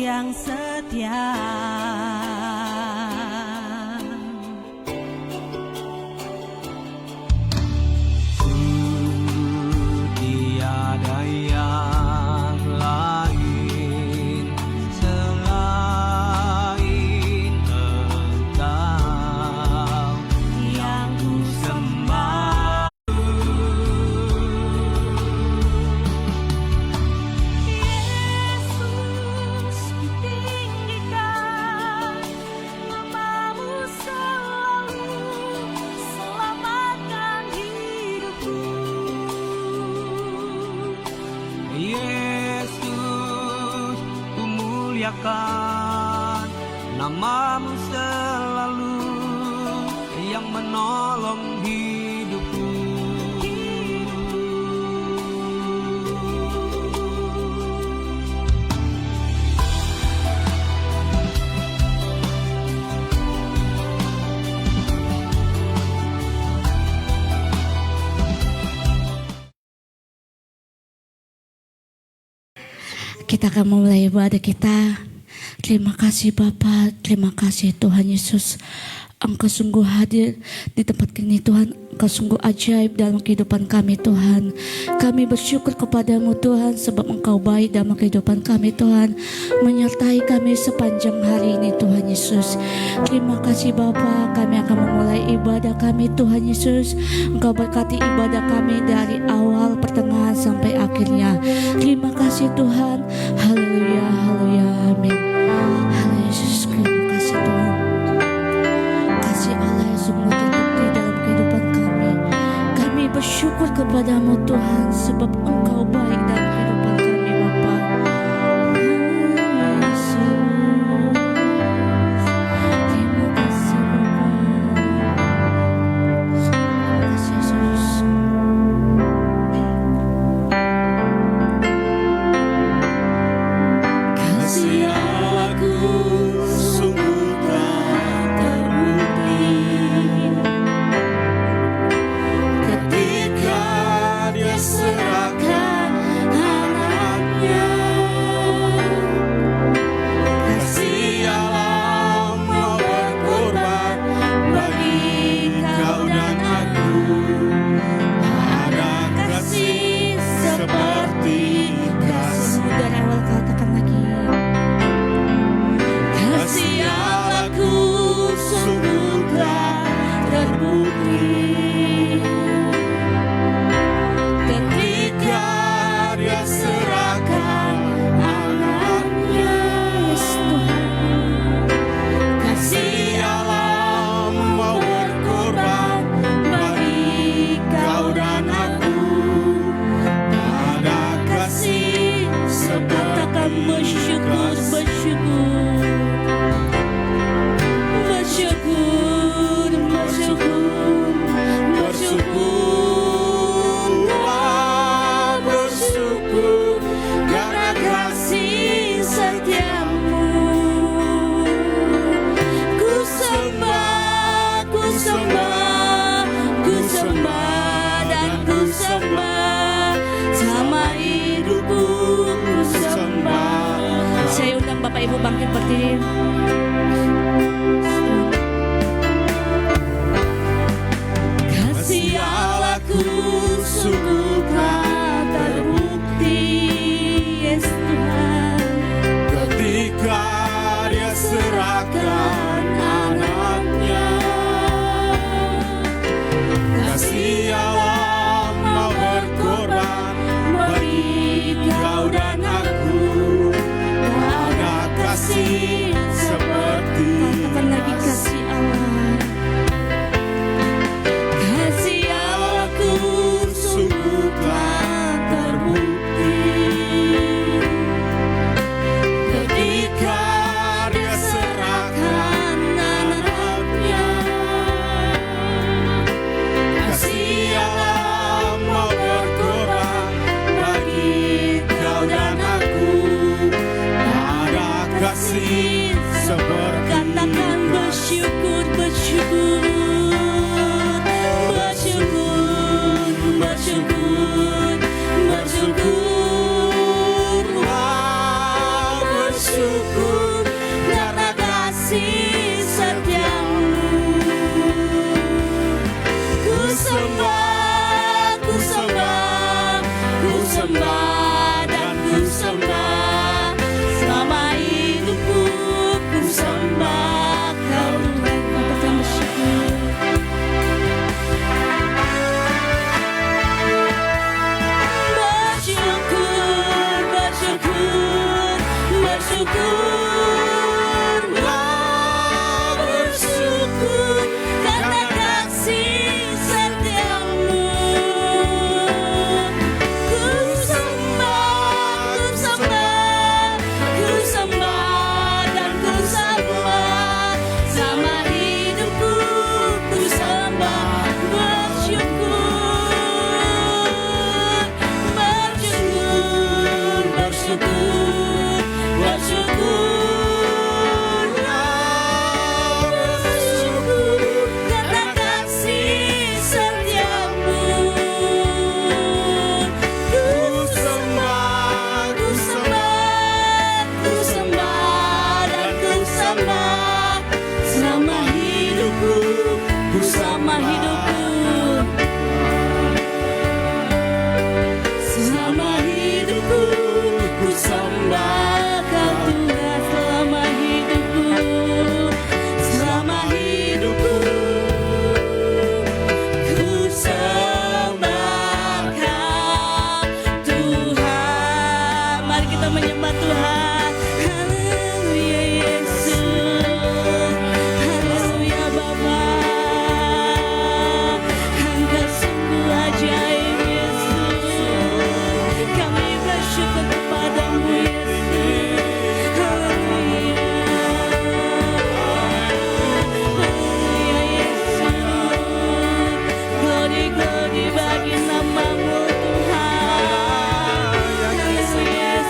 yang setia. Tiada yang lain selain Engkau yang ku sembah. Yesus, ku tinggikan namamu selalu, selamatkan hidupku. Yesus, ku muliakan namamu selalu yang menolong hidupku. Kita akan memulai ibadah kita. Terima kasih Bapa, terima kasih Tuhan Yesus. Engkau sungguh hadir di tempat ini Tuhan. Engkau sungguh ajaib dalam kehidupan kami Tuhan. Kami bersyukur kepadamu Tuhan, sebab Engkau baik dalam kehidupan kami Tuhan, menyertai kami sepanjang hari ini Tuhan Yesus. Terima kasih Bapa. Kami akan memulai ibadah kami Tuhan Yesus. Engkau berkati ibadah kami dari awal, pertengahan sampai akhirnya. Terima kasih Tuhan. Haleluya, haleluya, amin. Haleluya Yesus, terima kasih Tuhan. Kasih Allah yang sungguh terbukti dalam kehidupan kami. Kami bersyukur kepadamu Tuhan, sebab Engkau baik dalam kehidupan kami Bapa. Yesus, terima kasih Bapa. Terima kasih Yesus. Kasih Allahku sungguh telah terbukti ketika Dia serahkan anaknya. Kasih Allah mau berkorban bagi kau dan aku. Ada kasih seperti kasih. Dari awal katakan lagi. Kasih Allahku sungguh telah terbukti ketika Dia serahkan anaknya. Kasih Allah mau berkorban bagi kau dan aku. Ada kasih Katakan seperti bersyukur, kasih. bersyukur, bersyukur, bersyukur, bersyukur. Bersyukur karena kasih setiamu. Ku sembah, ku sembah, ku sembah dan ku sembah, sama hidupku ku sembah. Saya undang Bapak Ibu bangkit berdiri. Kasih Allahku sungguh telah terbukti, yes Tuhan. Ketika Dia serahkan anaknya. Kasih Allah mau berkorban bagi kau dan aku. Ada kasih seperti Katakan lagi bersyukur karena kasih setiamu. Ku sembah, ku sembah, ku sembah dan ku sembah. Selama hidupku ku sembah Kau Tuhan. Katakan bersyukur. Bersyukur, bersyukur, bersyukurlah, bersyukur karena kasih setiamu. Ku sembah, ku sembah, ku sembah dan ku sembah. Sama hidupku ku sembah. Bersyukur, bersyukur, bersyukur, bersyukurlah, bersyukur karena kasih setiamu. Ku sembah, ku sembah, ku sembah dan ku sembah. Selama hidupku, selama hidupku, selama hidupku ku sembah Kau Tuhan. Selama hidupku, selama hidupku ku sembah Kau Tuhan. Mari kita menyembah Tuhan. Haleluya Yesus, haleluya Bapa. Engkau sungguh ajaib Yesus. Kami bersyukur kepadamu Yesus. Haleluya. Haleluya Yesus. Glory, glory bagi namamu Tuhan. Haleluya Yesus.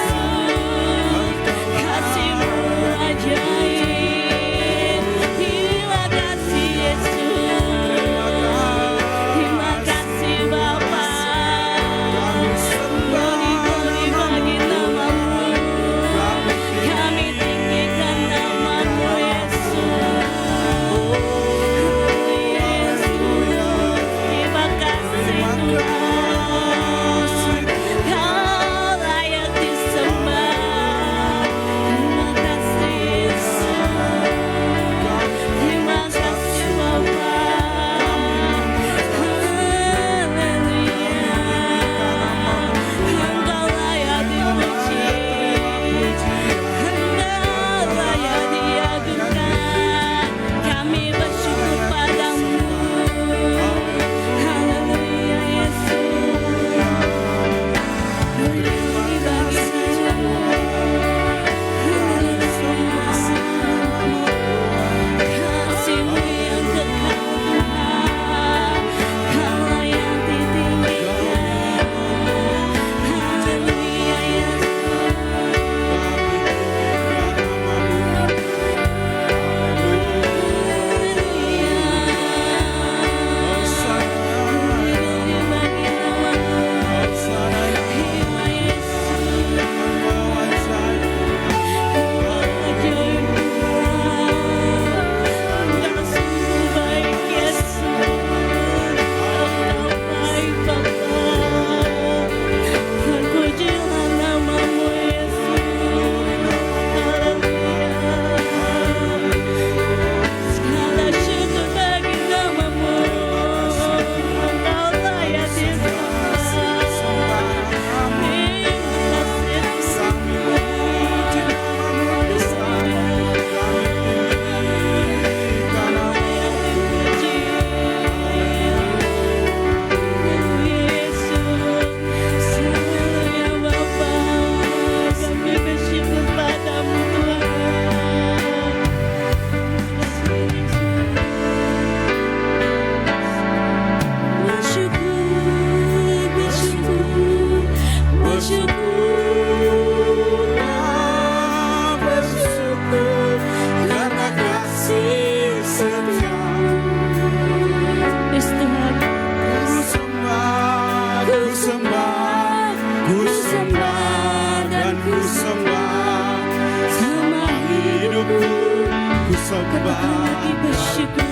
Katakan lagi bersyukur,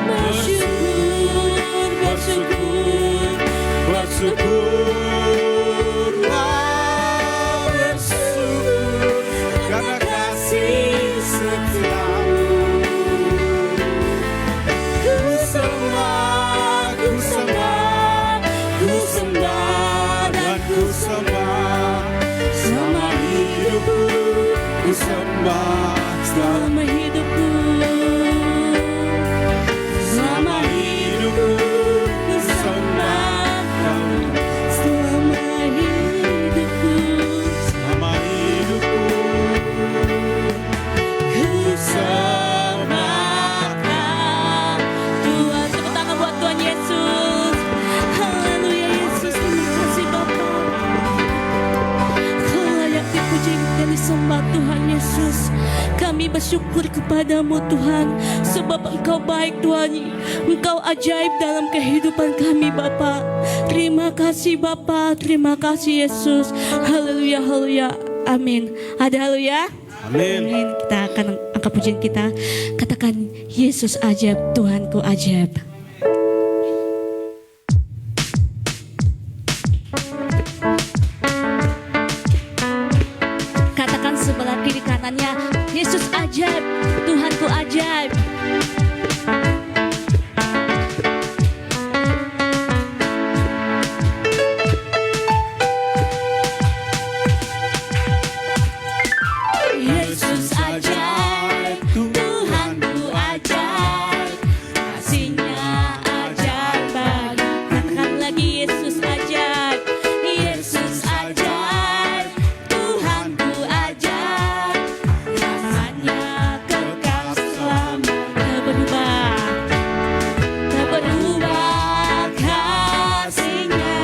bersyukur, bersyukurlah, bersyukur karena kasih setiamu. Ku sembah, ku sembah, ku sembah dan ku sembah selama hidupku. Ku sembah selama hidupku, selama hidupku. Ku sembah selama hidupku, selama hidupku. ku sembahkan Tuhan. Tepuk tangan buat Tuhan Yesus. Haleluya Yesus, terima kasih Bapa. Kau layak dipuji dan disembah Tuhan Yesus. Kami bersyukur kepadamu Tuhan, sebab Engkau baik Tuhan. Engkau ajaib dalam kehidupan kami Bapa. Terima kasih Bapa, terima kasih Yesus. Haleluya, haleluya, amin. Ada haleluya? Amin. Amin. Kita akan angkat pujian kita. Katakan, Yesus ajaib, Tuhanku ajaib. Katakan sebelah kiri kanannya, Yesus ajaib, Tuhanku ajaib. Yesus ajaib, Tuhanku ajaib, kasih-Nya ajaib bagi. Katakan lagi, Yesus ajaib, Yesus ajaib, Tuhanku ajaib, kasih-Nya kekal selama. Tak berubah, tak berubah kasih-Nya.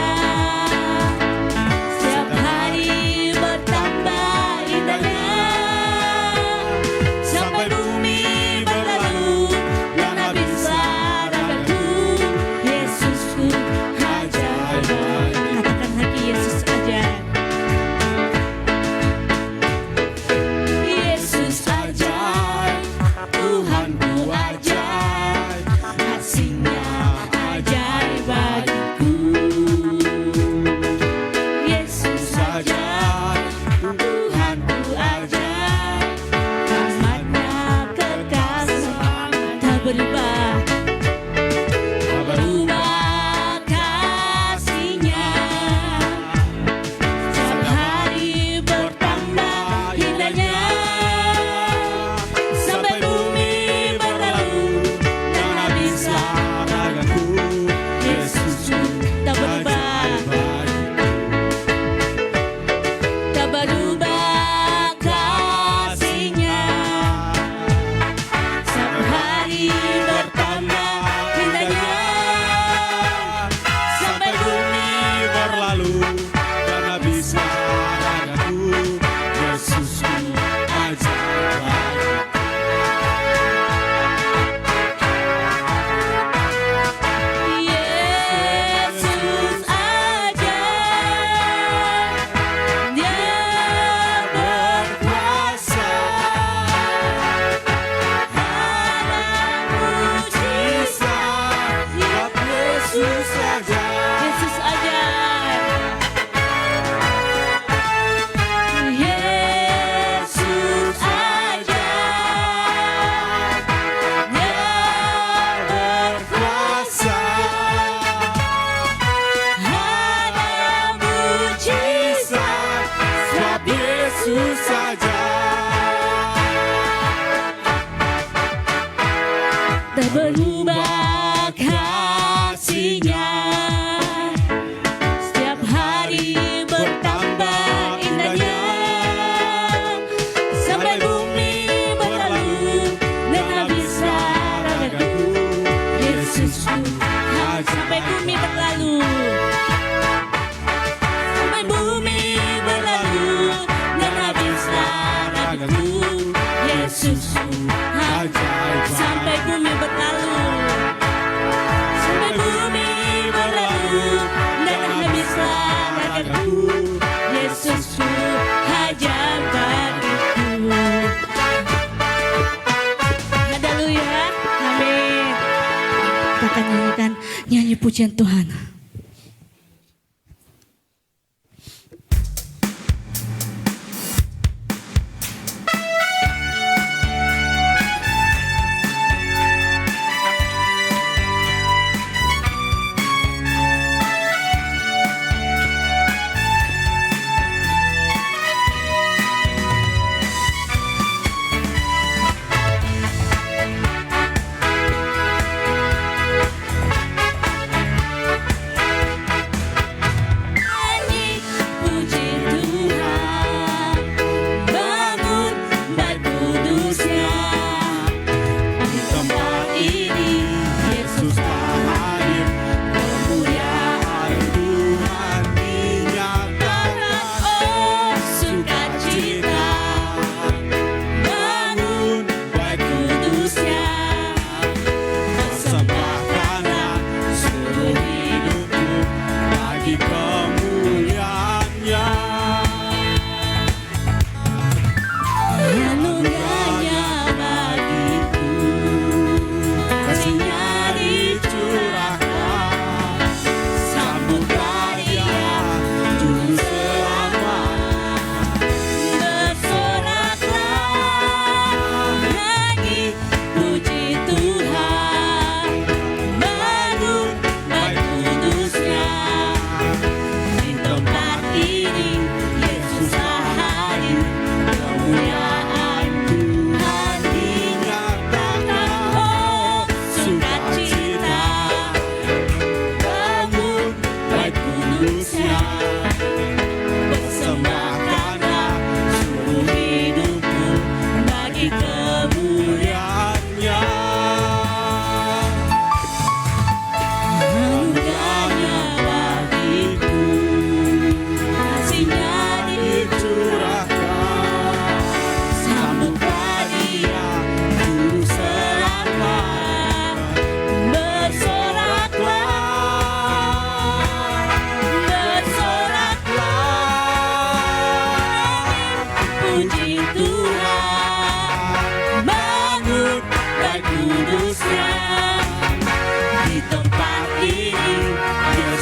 Setiap hari bertambah indahnya, sampai bumi berlalu dan habislah ragaku. Yesusku ajaib. Katakan lagi, Yesus ajaib. Yesus ajaib, Tuhanku ajaib, kasih-Nya ajaib bagiku. Yesus ajaib, Tuhanku ajaib, rahmat-Nya kekal selama. Tak berubah, tak berubah kasih-Nya. Setiap hari bertambah indahnya, sampai bumi berlalu dan habislah ragaku. Yesusku tak berubah, tak berubah kasih-Nya. Setiap hari bertambah indahnya, sampai bumi berlalu dan habislah ragaku. Yesusku ajaib. Yesus ajaib, Dia berkuasa, ada mujizat. Yesus ajaib. Yesus ajaib, Yesus ajaib, Dia berkuasa, ada mujizat. Sebab Yesus Tak berubah kasih-Nya, setiap hari bertambah indahnya, sampai bumi berlalu dan habislah ragaku. Yesusku sampai bumi berlalu, sampai bumi berlalu dan habislah ragaku. Yesusku ajaib. sampai bumi berlalu Pujian Tuhan.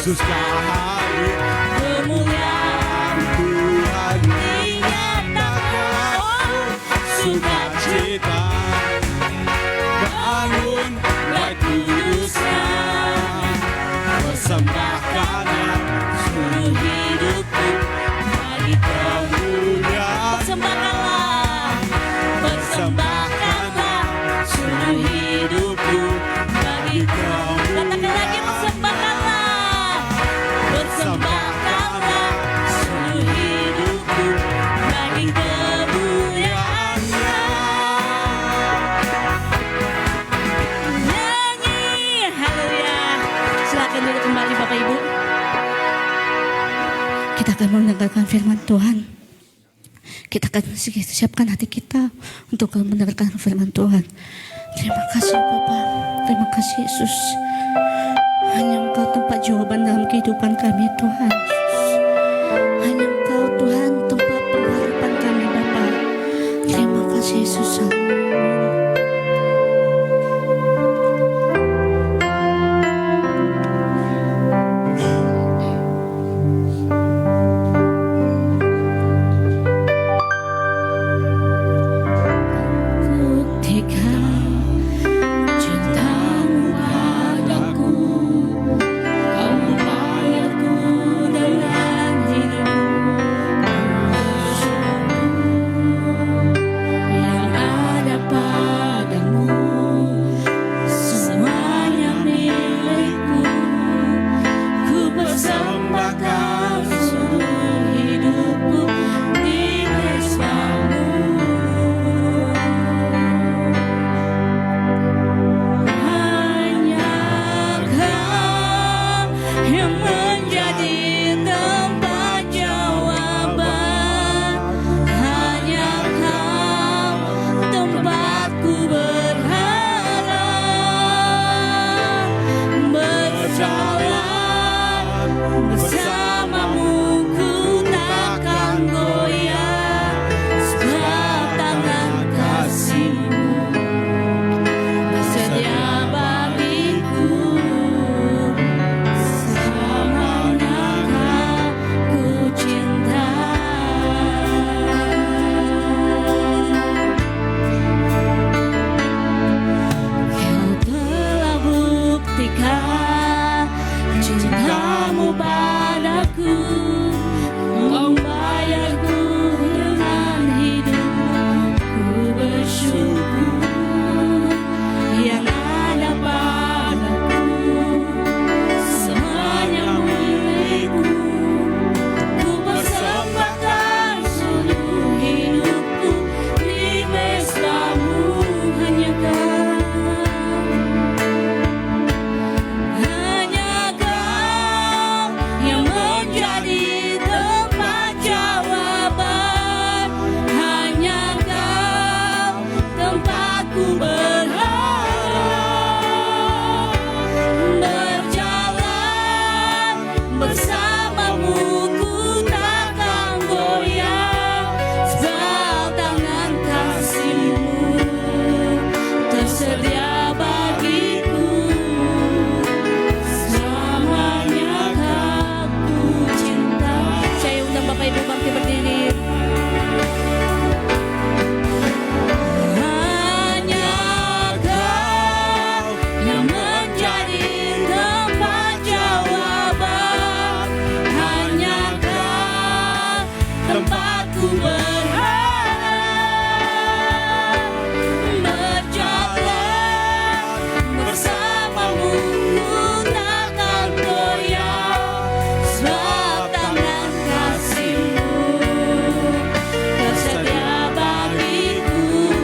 Yesus hadir, kemuliaan Tuhan dinyatakan, sukacita bangun bait kudusnya, persembahkanlah seluruh hidupku bagi kemuliaan. Persembahkanlah seluruh hidupku bagi kemuliaan. Katakan lagi, persembahkanlah seluruh hidupku bagi kemuliaan-Nya. Nyanyi, haleluya. Silakan duduk kembali Bapak Ibu. Kita akan mendengarkan firman Tuhan. Kita akan siapkan hati kita untuk mendengarkan firman Tuhan. Terima kasih Bapa, terima kasih Yesus. Hanya Engkau tempat jawaban dalam kehidupan kami Tuhan Yesus. Hanya Engkau Tuhan tempat pengharapan kami Bapa. Terima kasih Yesus. Cintamu padaku, Kau membayarku dengan ku berharap berjalan bersamamu, ku takkan goyah, sebab tangan kasih-Mu tersedia bagiku.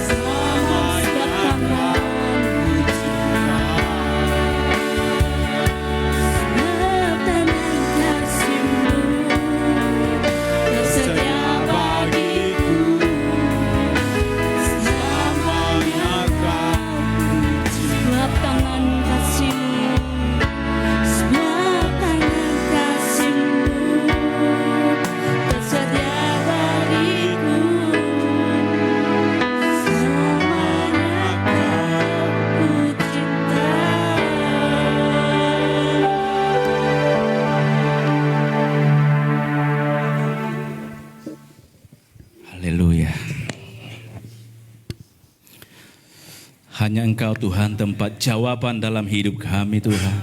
Sebab tangan Haleluya. Hanya Engkau Tuhan tempat jawaban dalam hidup kami Tuhan.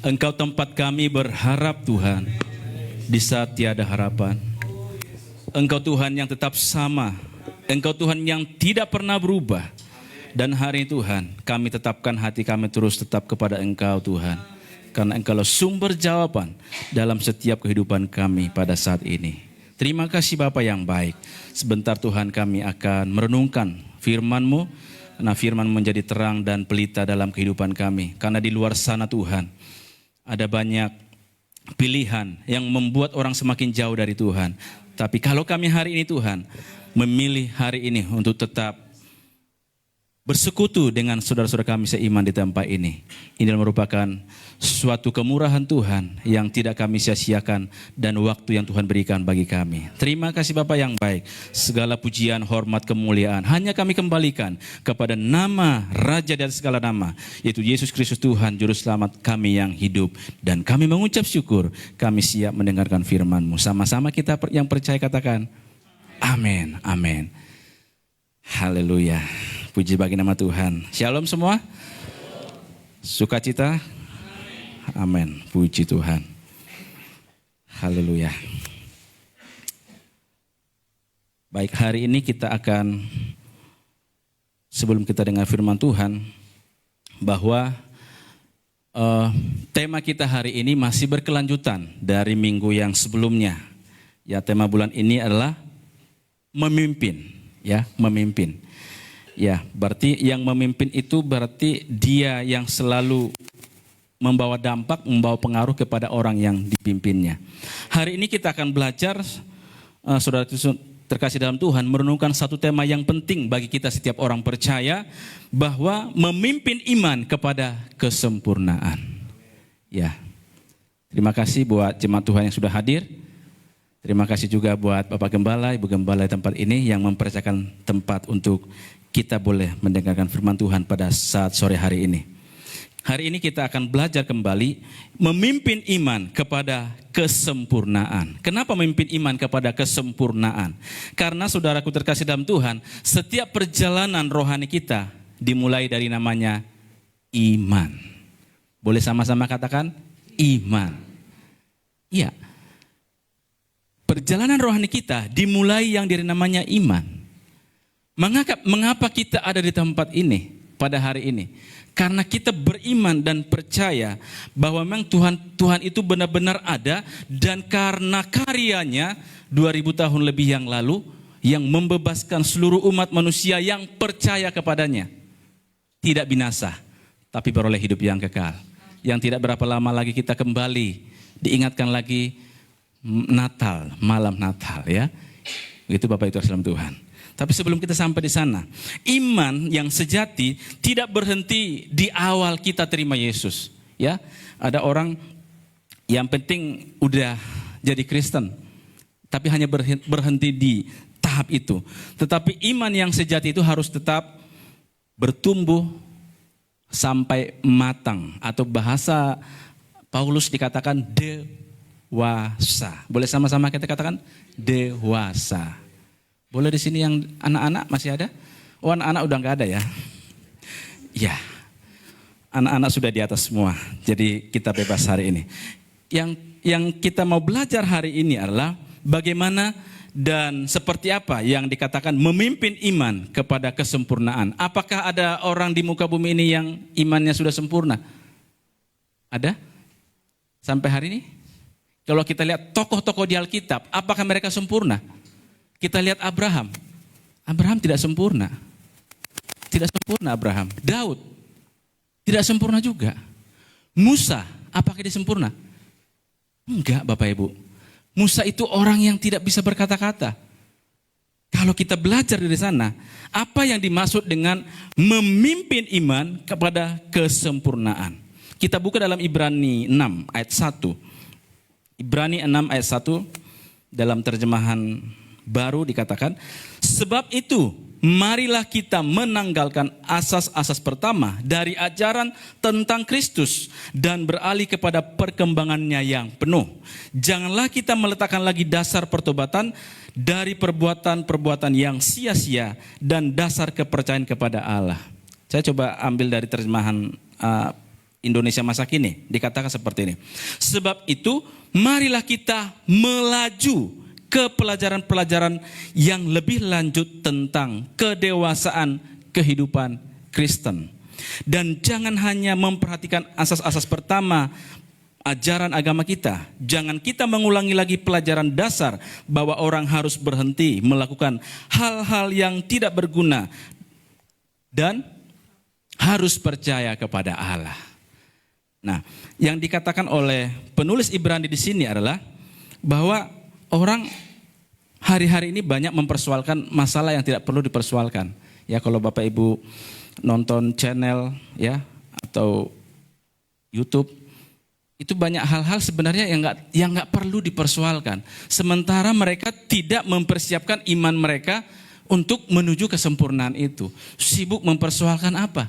Engkau tempat kami berharap Tuhan di saat tiada harapan. Engkau Tuhan yang tetap sama. Engkau Tuhan yang tidak pernah berubah. Dan hari ini Tuhan kami tetapkan hati kami terus tetap kepada Engkau Tuhan. Karena Engkaulah sumber jawaban dalam setiap kehidupan kami pada saat ini. Terima kasih Bapa yang baik. Sebentar Tuhan kami akan merenungkan firman-Mu. Karena firman menjadi terang dan pelita dalam kehidupan kami. Karena di luar sana Tuhan ada banyak pilihan yang membuat orang semakin jauh dari Tuhan. Tapi kalau kami hari ini Tuhan memilih hari ini untuk tetap bersekutu dengan saudara-saudara kami seiman di tempat ini. Ini merupakan suatu kemurahan Tuhan yang tidak kami sia-siakan dan waktu yang Tuhan berikan bagi kami. Terima kasih Bapa yang baik. Segala pujian, hormat, kemuliaan hanya kami kembalikan kepada nama Raja dari segala nama, yaitu Yesus Kristus Tuhan Juru Selamat kami yang hidup. Dan kami mengucap syukur, kami siap mendengarkan firman-Mu. Sama-sama kita yang percaya katakan, amin, amin. Haleluya. Puji bagi nama Tuhan. Shalom semua. Sukacita. Amin. Puji Tuhan. Haleluya. Baik, hari ini kita akan, sebelum kita dengar firman Tuhan, bahwa tema kita hari ini masih berkelanjutan dari minggu yang sebelumnya. Ya, tema bulan ini adalah memimpin. Ya, memimpin. Ya, berarti yang memimpin itu berarti dia yang selalu membawa dampak, membawa pengaruh kepada orang yang dipimpinnya. Hari ini kita akan belajar, saudara terkasih dalam Tuhan, merenungkan satu tema yang penting bagi kita setiap orang percaya, bahwa memimpin iman kepada kesempurnaan. Ya, terima kasih buat jemaat Tuhan yang sudah hadir. Terima kasih juga buat Bapak Gembala, Ibu Gembala di tempat ini yang mempercayakan tempat untuk kita boleh mendengarkan firman Tuhan pada saat sore hari ini. Hari ini kita akan belajar kembali memimpin iman kepada kesempurnaan. Kenapa memimpin iman kepada kesempurnaan? Karena saudaraku terkasih dalam Tuhan, setiap perjalanan rohani kita dimulai dari namanya iman. Boleh sama-sama katakan iman. Iya. Perjalanan rohani kita dimulai yang dari namanya iman. Mengapa kita ada di tempat ini pada hari ini? Karena kita beriman dan percaya bahwa memang Tuhan itu benar-benar ada, dan karena karyanya 2000 tahun lebih yang lalu yang membebaskan seluruh umat manusia yang percaya kepadanya tidak binasa, tapi beroleh hidup yang kekal. Yang tidak berapa lama lagi kita kembali diingatkan lagi Natal, malam Natal ya. Itu Bapak itu dalam Tuhan. Tapi sebelum kita sampai di sana, iman yang sejati tidak berhenti di awal kita terima Yesus. Ya, ada orang yang penting udah jadi Kristen, tapi hanya berhenti di tahap itu. Tetapi iman yang sejati itu harus tetap bertumbuh sampai matang, atau bahasa Paulus dikatakan dewasa. Boleh sama-sama kita katakan dewasa. Boleh di sini yang anak-anak masih ada? Oh, anak-anak udah nggak ada ya? Ya, anak-anak sudah di atas semua. Jadi kita bebas hari ini. yang kita mau belajar hari ini adalah bagaimana dan seperti apa yang dikatakan memimpin iman kepada kesempurnaan. Apakah ada orang di muka bumi ini yang imannya sudah sempurna? Ada? Sampai hari ini? Kalau kita lihat tokoh-tokoh di Alkitab, apakah mereka sempurna? Kita lihat Abraham. Abraham tidak sempurna. Tidak sempurna Abraham. Daud tidak sempurna juga. Musa, apakah dia sempurna? Enggak, Bapak Ibu. Musa itu orang yang tidak bisa berkata-kata. Kalau kita belajar dari sana, apa yang dimaksud dengan memimpin iman kepada kesempurnaan? Kita buka dalam Ibrani 6 ayat 1. Ibrani 6 ayat 1 dalam terjemahan baru dikatakan, sebab itu marilah kita menanggalkan asas-asas pertama dari ajaran tentang Kristus dan beralih kepada perkembangannya yang penuh. Janganlah kita meletakkan lagi dasar pertobatan dari perbuatan-perbuatan yang sia-sia dan dasar kepercayaan kepada Allah. Saya coba ambil dari terjemahan Indonesia masa kini, dikatakan seperti ini. Sebab itu marilah kita melaju ke pelajaran-pelajaran yang lebih lanjut tentang kedewasaan kehidupan Kristen. Dan jangan hanya memperhatikan asas-asas pertama ajaran agama kita. Jangan kita mengulangi lagi pelajaran dasar bahwa orang harus berhenti melakukan hal-hal yang tidak berguna dan harus percaya kepada Allah. Nah, yang dikatakan oleh penulis Ibrani di sini adalah bahwa orang hari-hari ini banyak mempersoalkan masalah yang tidak perlu dipersoalkan. Ya, kalau Bapak Ibu nonton channel ya atau YouTube, itu banyak hal-hal sebenarnya yang nggak perlu dipersoalkan. Sementara mereka tidak mempersiapkan iman mereka untuk menuju kesempurnaan itu. Sibuk mempersoalkan apa?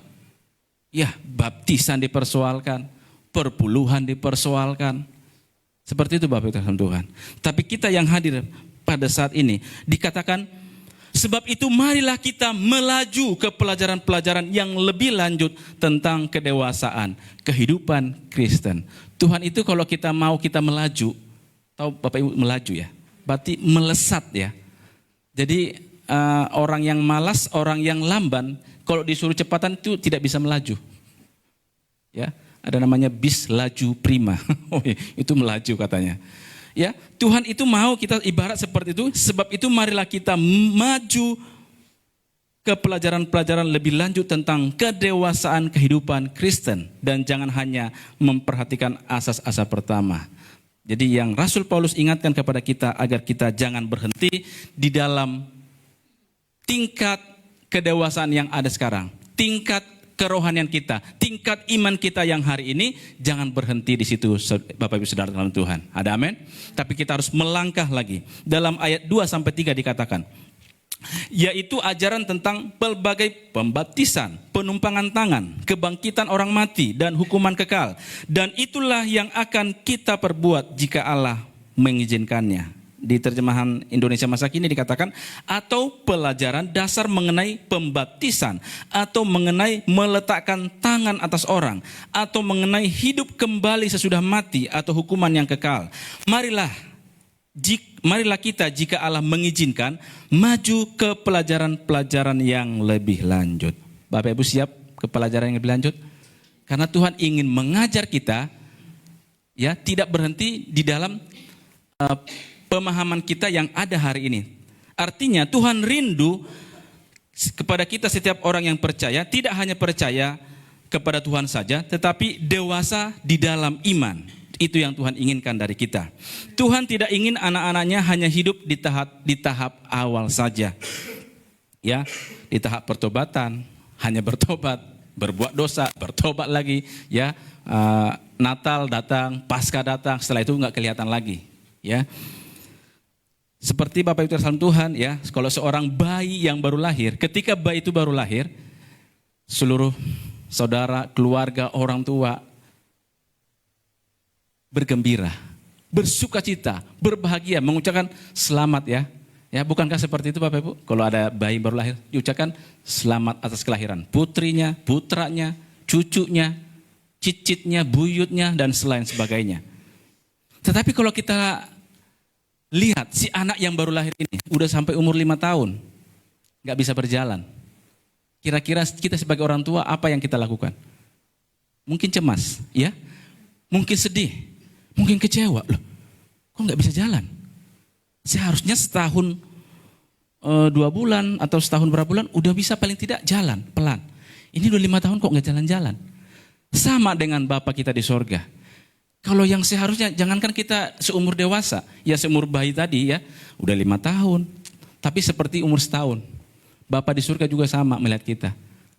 Ya, baptisan dipersoalkan, perpuluhan dipersoalkan. Seperti itu Bapak Ibu Tuhan. Tapi kita yang hadir pada saat ini dikatakan, sebab itu marilah kita melaju ke pelajaran-pelajaran yang lebih lanjut tentang kedewasaan kehidupan Kristen. Tuhan itu kalau kita mau kita melaju, tahu Bapak Ibu melaju ya, berarti melesat ya. Jadi orang yang malas, orang yang lamban, kalau disuruh cepatan itu tidak bisa melaju. Ya. Ada namanya bis laju prima. Oh, itu melaju katanya. Ya, Tuhan itu mau kita ibarat seperti itu. Sebab itu marilah kita maju ke pelajaran-pelajaran lebih lanjut tentang kedewasaan kehidupan Kristen. Dan jangan hanya memperhatikan asas-asas pertama. Jadi yang Rasul Paulus ingatkan kepada kita agar kita jangan berhenti di dalam tingkat kedewasaan yang ada sekarang. Tingkat kerohanian kita, tingkat iman kita yang hari ini jangan berhenti di situ Bapak Ibu Saudara dalam Tuhan. Ada amin? Tapi kita harus melangkah lagi. Dalam ayat 2-3 dikatakan, yaitu ajaran tentang berbagai pembaptisan, penumpangan tangan, kebangkitan orang mati dan hukuman kekal. Dan itulah yang akan kita perbuat jika Allah mengizinkannya. Di terjemahan Indonesia masa kini dikatakan, atau pelajaran dasar mengenai pembaptisan, atau mengenai meletakkan tangan atas orang, atau mengenai hidup kembali sesudah mati, atau hukuman yang kekal. Marilah kita jika Allah mengizinkan maju ke pelajaran-pelajaran yang lebih lanjut. Bapak Ibu siap ke pelajaran yang lebih lanjut? Karena Tuhan ingin mengajar kita ya tidak berhenti di dalam pemahaman kita yang ada hari ini. Artinya Tuhan rindu kepada kita setiap orang yang percaya, tidak hanya percaya kepada Tuhan saja, tetapi dewasa di dalam iman. Itu yang Tuhan inginkan dari kita. Tuhan tidak ingin anak-anaknya hanya hidup di tahap awal saja. Ya, di tahap pertobatan, hanya bertobat, berbuat dosa, bertobat lagi, ya. Natal datang, Paskah datang, setelah itu enggak kelihatan lagi, ya. Seperti Bapak Ibu dalam Tuhan ya, kalau seorang bayi yang baru lahir, ketika bayi itu baru lahir, seluruh saudara, keluarga, orang tua bergembira, bersukacita, berbahagia, mengucapkan selamat ya. Ya, bukankah seperti itu Bapak Ibu? Kalau ada bayi baru lahir, diucapkan selamat atas kelahiran putrinya, putranya, cucunya, cicitnya, buyutnya dan selain sebagainya. Tetapi kalau kita lihat si anak yang baru lahir ini udah sampai umur 5 tahun, nggak bisa berjalan. Kira-kira kita sebagai orang tua apa yang kita lakukan? Mungkin cemas, ya, mungkin sedih, mungkin kecewa. Loh, kok nggak bisa jalan? Seharusnya setahun 2 bulan atau setahun berapa bulan udah bisa paling tidak jalan pelan. Ini udah 5 tahun kok nggak jalan-jalan. Sama dengan Bapa kita di sorga. Kalau yang seharusnya, jangankan kita seumur dewasa, ya seumur bayi tadi ya, udah 5 tahun. Tapi seperti umur setahun. Bapa di surga juga sama melihat kita.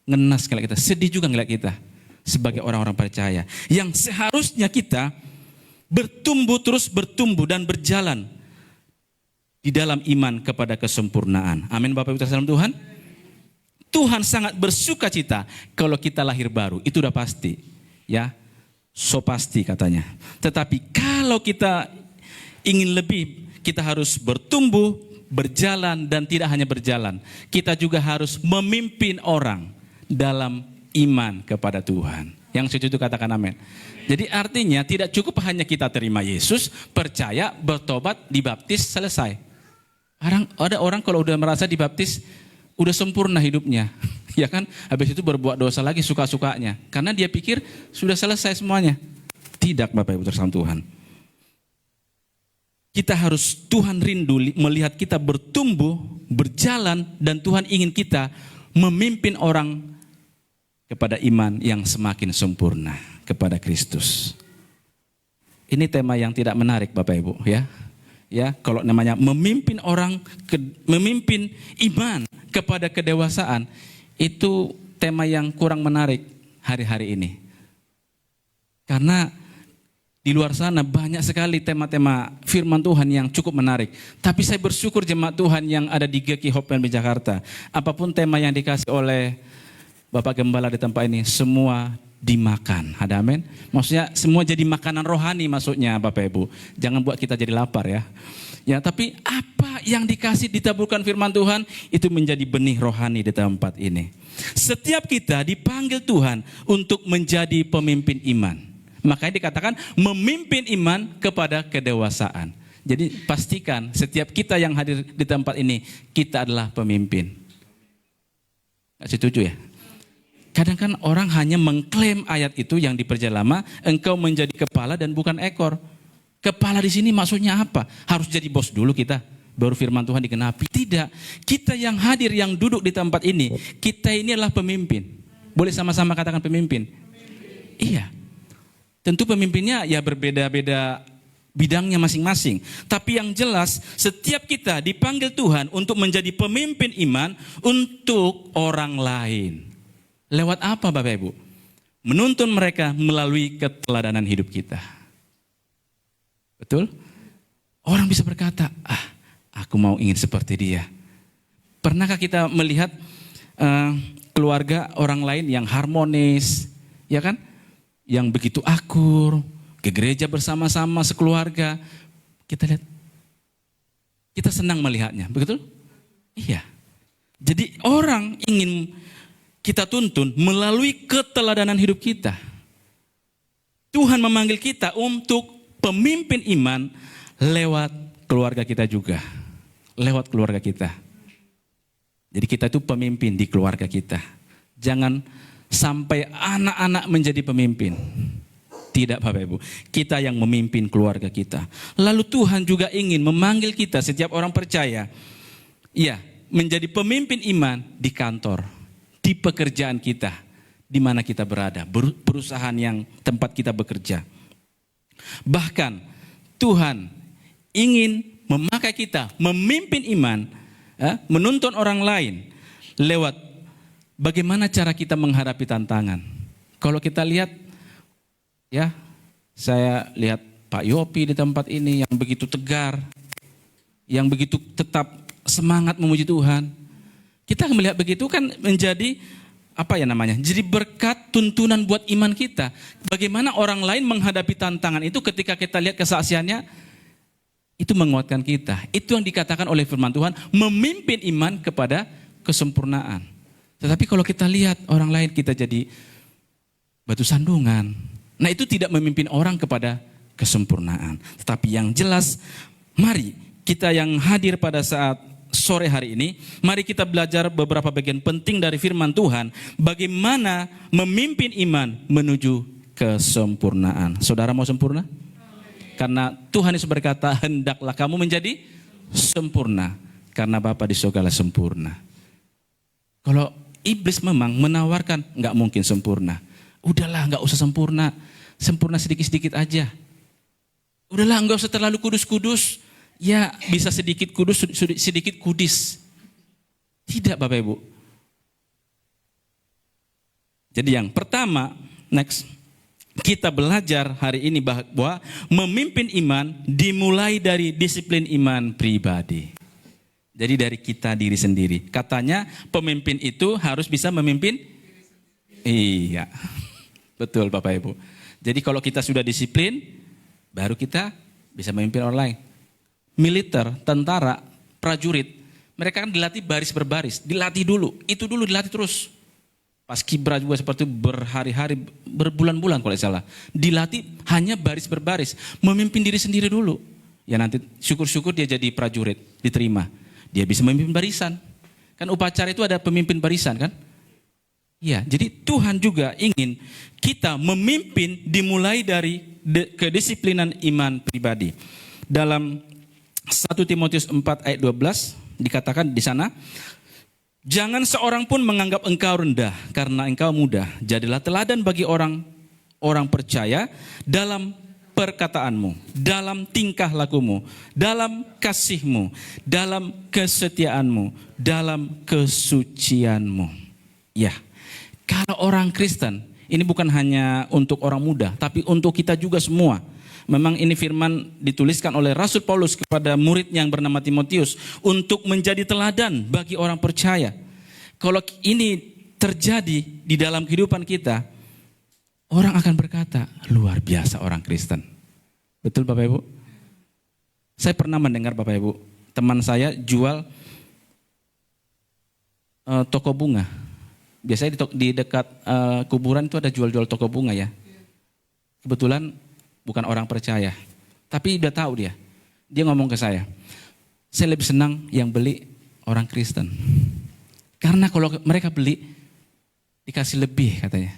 Ngenas kalau kita, sedih juga ngeliat kita. Sebagai orang-orang percaya. Yang seharusnya kita bertumbuh terus bertumbuh dan berjalan di dalam iman kepada kesempurnaan. Amin Bapak Ibu dalam Tuhan. Tuhan sangat bersuka cita kalau kita lahir baru. Itu udah pasti. Ya. So pasti katanya. Tetapi kalau kita ingin lebih, kita harus bertumbuh, berjalan, dan tidak hanya berjalan. Kita juga harus memimpin orang dalam iman kepada Tuhan. Yang setuju katakan amin. Jadi artinya tidak cukup hanya kita terima Yesus, percaya, bertobat, dibaptis, selesai. Ada orang kalau udah merasa dibaptis, udah sempurna hidupnya. Ya kan, habis itu berbuat dosa lagi suka-sukanya. Karena dia pikir sudah selesai semuanya. Tidak Bapak Ibu terkasih Tuhan. Kita harus, Tuhan rindu melihat kita bertumbuh, berjalan, dan Tuhan ingin kita memimpin orang kepada iman yang semakin sempurna kepada Kristus. Ini tema yang tidak menarik Bapak Ibu ya. Ya, kalau namanya memimpin orang, memimpin iman kepada kedewasaan, itu tema yang kurang menarik hari-hari ini. Karena di luar sana banyak sekali tema-tema firman Tuhan yang cukup menarik. Tapi saya bersyukur jemaat Tuhan yang ada di GKI Hope di Jakarta. Apapun tema yang dikasih oleh Bapak Gembala di tempat ini, semua dimakan. Ada amin? Maksudnya semua jadi makanan rohani maksudnya Bapak Ibu. Jangan buat kita jadi lapar ya. Ya, tapi apa yang dikasih ditaburkan firman Tuhan itu menjadi benih rohani di tempat ini. Setiap kita dipanggil Tuhan untuk menjadi pemimpin iman. Makanya dikatakan memimpin iman kepada kedewasaan. Jadi pastikan setiap kita yang hadir di tempat ini kita adalah pemimpin. Gak setuju ya? Kadang kan orang hanya mengklaim ayat itu yang diperjelas lama, engkau menjadi kepala dan bukan ekor. Kepala di sini maksudnya apa? Harus jadi bos dulu kita, baru firman Tuhan digenapi. Tidak, kita yang hadir, yang duduk di tempat ini, kita ini adalah pemimpin. Boleh sama-sama katakan pemimpin? Iya. Tentu pemimpinnya ya berbeda-beda bidangnya masing-masing. Tapi yang jelas setiap kita dipanggil Tuhan untuk menjadi pemimpin iman untuk orang lain. Lewat apa Bapak Ibu? Menuntun mereka melalui keteladanan hidup kita. Betul? Orang bisa berkata, aku mau ingin seperti dia. Pernahkah kita melihat keluarga orang lain yang harmonis, ya kan? Yang begitu akur, ke gereja bersama-sama sekeluarga. Kita lihat, kita senang melihatnya, betul? Iya. Jadi orang ingin kita tuntun melalui keteladanan hidup kita. Tuhan memanggil kita untuk pemimpin iman lewat keluarga kita juga. Lewat keluarga kita. Jadi kita itu pemimpin di keluarga kita. Jangan sampai anak-anak menjadi pemimpin. Tidak Bapak Ibu. Kita yang memimpin keluarga kita. Lalu Tuhan juga ingin memanggil kita setiap orang percaya. Ya, menjadi pemimpin iman di kantor. Di pekerjaan kita. Di mana kita berada. Perusahaan yang tempat kita bekerja. Bahkan Tuhan ingin memakai kita memimpin iman, menuntun orang lain lewat bagaimana cara kita menghadapi tantangan. Kalau kita lihat, ya, saya lihat Pak Yopi di tempat ini yang begitu tegar, yang begitu tetap semangat memuji Tuhan. Kita melihat begitu kan menjadi jadi berkat tuntunan buat iman kita. Bagaimana orang lain menghadapi tantangan itu ketika kita lihat kesaksiannya, itu menguatkan kita. Itu yang dikatakan oleh firman Tuhan, memimpin iman kepada kesempurnaan. Tetapi kalau kita lihat orang lain, kita jadi batu sandungan. Nah itu tidak memimpin orang kepada kesempurnaan. Tetapi yang jelas, mari kita yang hadir pada saat sore hari ini, mari kita belajar beberapa bagian penting dari firman Tuhan, bagaimana memimpin iman menuju kesempurnaan. Saudara mau sempurna? Karena Tuhan Yesus berkata, hendaklah kamu menjadi sempurna, karena Bapa di surga sempurna. Kalau iblis memang menawarkan, nggak mungkin sempurna. Udahlah, nggak usah sempurna, sempurna sedikit-sedikit aja. Udahlah, nggak usah terlalu kudus-kudus. Ya, bisa sedikit kudus, sedikit kudis. Tidak, Bapak Ibu. Jadi yang pertama, next, kita belajar hari ini bahwa memimpin iman dimulai dari disiplin iman pribadi. Jadi dari kita diri sendiri. Katanya pemimpin itu harus bisa memimpin. Iya, betul Bapak Ibu. Jadi kalau kita sudah disiplin, baru kita bisa memimpin orang lain. Militer, tentara, prajurit, mereka kan dilatih baris berbaris, dilatih dulu, itu dulu dilatih terus. Paskibra juga seperti berhari-hari, berbulan-bulan kalau salah, dilatih hanya baris berbaris, memimpin diri sendiri dulu. Ya nanti syukur-syukur dia jadi prajurit, diterima, dia bisa memimpin barisan. Kan upacara itu ada pemimpin barisan kan? Ya, jadi Tuhan juga ingin kita memimpin dimulai dari kedisiplinan iman pribadi. Dalam 1 Timotius 4 ayat 12 dikatakan di sana, jangan seorang pun menganggap engkau rendah karena engkau muda. Jadilah teladan bagi orang percaya dalam perkataanmu, dalam tingkah lakumu, dalam kasihmu, dalam kesetiaanmu, dalam kesucianmu. Ya, kalau orang Kristen, ini bukan hanya untuk orang muda, tapi untuk kita juga semua. Memang ini firman dituliskan oleh Rasul Paulus kepada murid yang bernama Timotius untuk menjadi teladan bagi orang percaya. Kalau ini terjadi di dalam kehidupan kita, orang akan berkata, luar biasa orang Kristen. Betul Bapak Ibu? Saya pernah mendengar Bapak Ibu, teman saya jual toko bunga. Biasanya di dekat kuburan itu ada jual-jual toko bunga ya. Kebetulan bukan orang percaya, tapi udah tahu dia. Dia ngomong ke saya lebih senang yang beli orang Kristen. Karena kalau mereka beli, dikasih lebih katanya.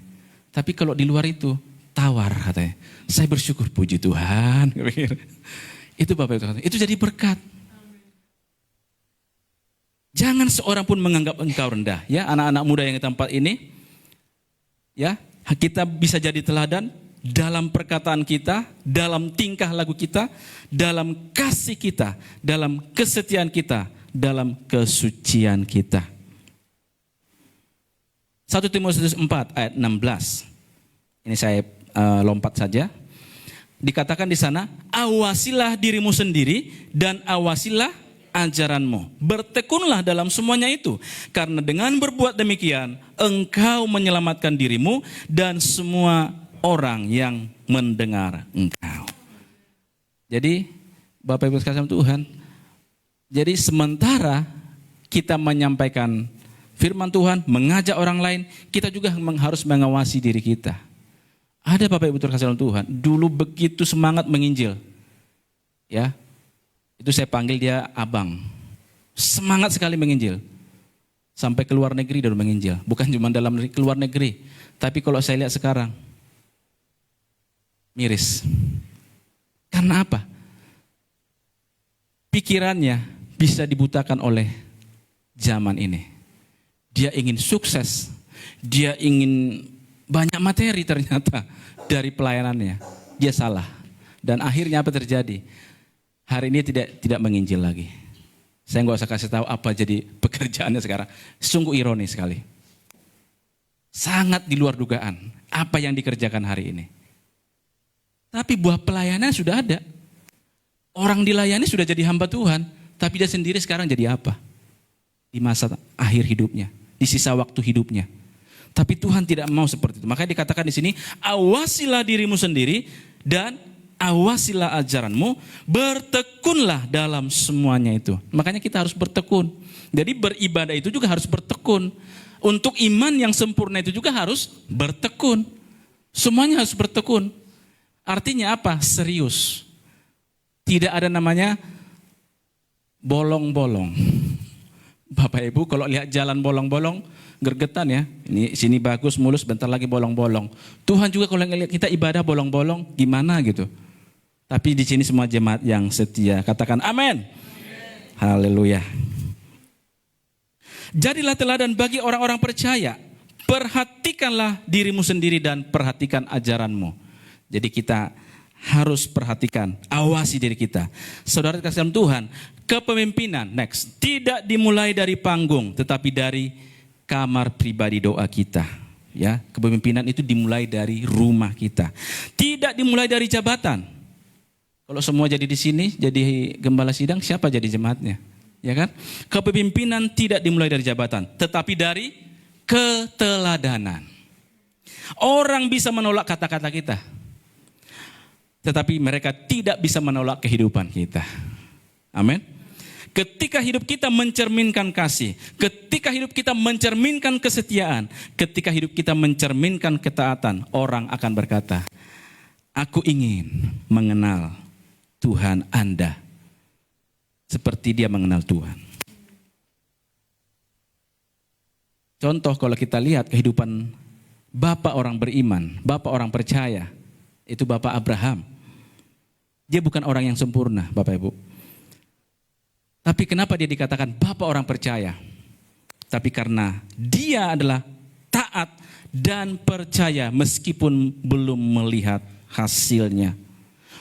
Tapi kalau di luar itu, tawar katanya. Saya bersyukur, puji Tuhan. Itu Bapak Ibu, itu jadi berkat. Jangan seorang pun menganggap engkau rendah. Ya, anak-anak muda yang di tempat ini, ya, kita bisa jadi teladan dalam perkataan kita, dalam tingkah laku kita, dalam kasih kita, dalam kesetiaan kita, dalam kesucian kita. 1 Timotius 4 ayat 16. Ini saya lompat saja. Dikatakan di sana, awasilah dirimu sendiri dan awasilah ajaranmu. Bertekunlah dalam semuanya itu. Karena dengan berbuat demikian, engkau menyelamatkan dirimu dan semua orang yang mendengar engkau. Jadi Bapak Ibu sekalian Tuhan, jadi sementara kita menyampaikan firman Tuhan, mengajak orang lain, kita juga harus mengawasi diri kita. Ada Bapak Ibu terkasih Tuhan, dulu begitu semangat menginjil. Ya. Itu saya panggil dia abang. Semangat sekali menginjil. Sampai ke luar negeri dan menginjil. Bukan cuma dalam negeri, keluar negeri. Tapi kalau saya lihat sekarang, miris. Karena apa? Pikirannya bisa dibutakan oleh zaman ini. Dia ingin sukses. Dia ingin banyak materi ternyata dari pelayanannya. Dia salah. Dan akhirnya apa terjadi? Hari ini tidak menginjil lagi. Saya nggak usah kasih tahu apa jadi pekerjaannya sekarang. Sungguh ironis sekali. Sangat di luar dugaan apa yang dikerjakan hari ini. Tapi buah pelayanan sudah ada. Orang dilayani sudah jadi hamba Tuhan. Tapi dia sendiri sekarang jadi apa? Di masa akhir hidupnya. Di sisa waktu hidupnya. Tapi Tuhan tidak mau seperti itu. Makanya dikatakan di sini, awasilah dirimu sendiri dan awasilah ajaranmu. Bertekunlah dalam semuanya itu. Makanya kita harus bertekun. Jadi beribadah itu juga harus bertekun. Untuk iman yang sempurna itu juga harus bertekun. Semuanya harus bertekun. Artinya apa? Serius. Tidak ada namanya bolong-bolong. Bapak Ibu kalau lihat jalan bolong-bolong, gergetan ya. Ini sini bagus, mulus, bentar lagi bolong-bolong. Tuhan juga kalau ngelihat kita ibadah bolong-bolong, gimana gitu. Tapi di sini semua jemaat yang setia. Katakan amin. Haleluya. Jadilah teladan bagi orang-orang percaya. Perhatikanlah dirimu sendiri dan perhatikan ajaranmu. Jadi kita harus perhatikan, awasi diri kita. Saudara kasih dalam Tuhan, kepemimpinan next tidak dimulai dari panggung, tetapi dari kamar pribadi doa kita. Ya, kepemimpinan itu dimulai dari rumah kita. Tidak dimulai dari jabatan. Kalau semua jadi di sini, jadi gembala sidang, siapa jadi jemaatnya? Ya kan? Kepemimpinan tidak dimulai dari jabatan, tetapi dari keteladanan. Orang bisa menolak kata-kata kita, tetapi mereka tidak bisa menolak kehidupan kita. Amin. Ketika hidup kita mencerminkan kasih, ketika hidup kita mencerminkan kesetiaan, ketika hidup kita mencerminkan ketaatan, orang akan berkata, aku ingin mengenal Tuhan Anda seperti dia mengenal Tuhan. Contoh kalau kita lihat kehidupan bapak orang beriman, bapak orang percaya, itu Bapak Abraham. Dia bukan orang yang sempurna, Bapak Ibu. Tapi kenapa dia dikatakan Bapak orang percaya? Tapi karena dia adalah taat dan percaya meskipun belum melihat hasilnya.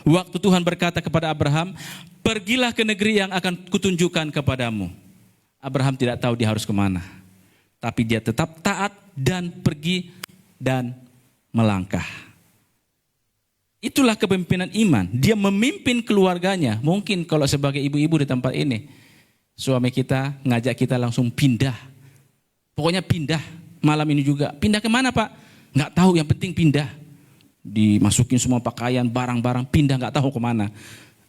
Waktu Tuhan berkata kepada Abraham, pergilah ke negeri yang akan kutunjukkan kepadamu. Abraham tidak tahu dia harus kemana. Tapi dia tetap taat dan pergi dan melangkah. Itulah kepemimpinan iman. Dia memimpin keluarganya. Mungkin kalau sebagai ibu-ibu di tempat ini, suami kita ngajak kita langsung pindah. Pokoknya pindah. Malam ini juga. Pindah kemana Pak? Nggak tahu, yang penting pindah. Dimasukin semua pakaian, barang-barang, pindah nggak tahu kemana.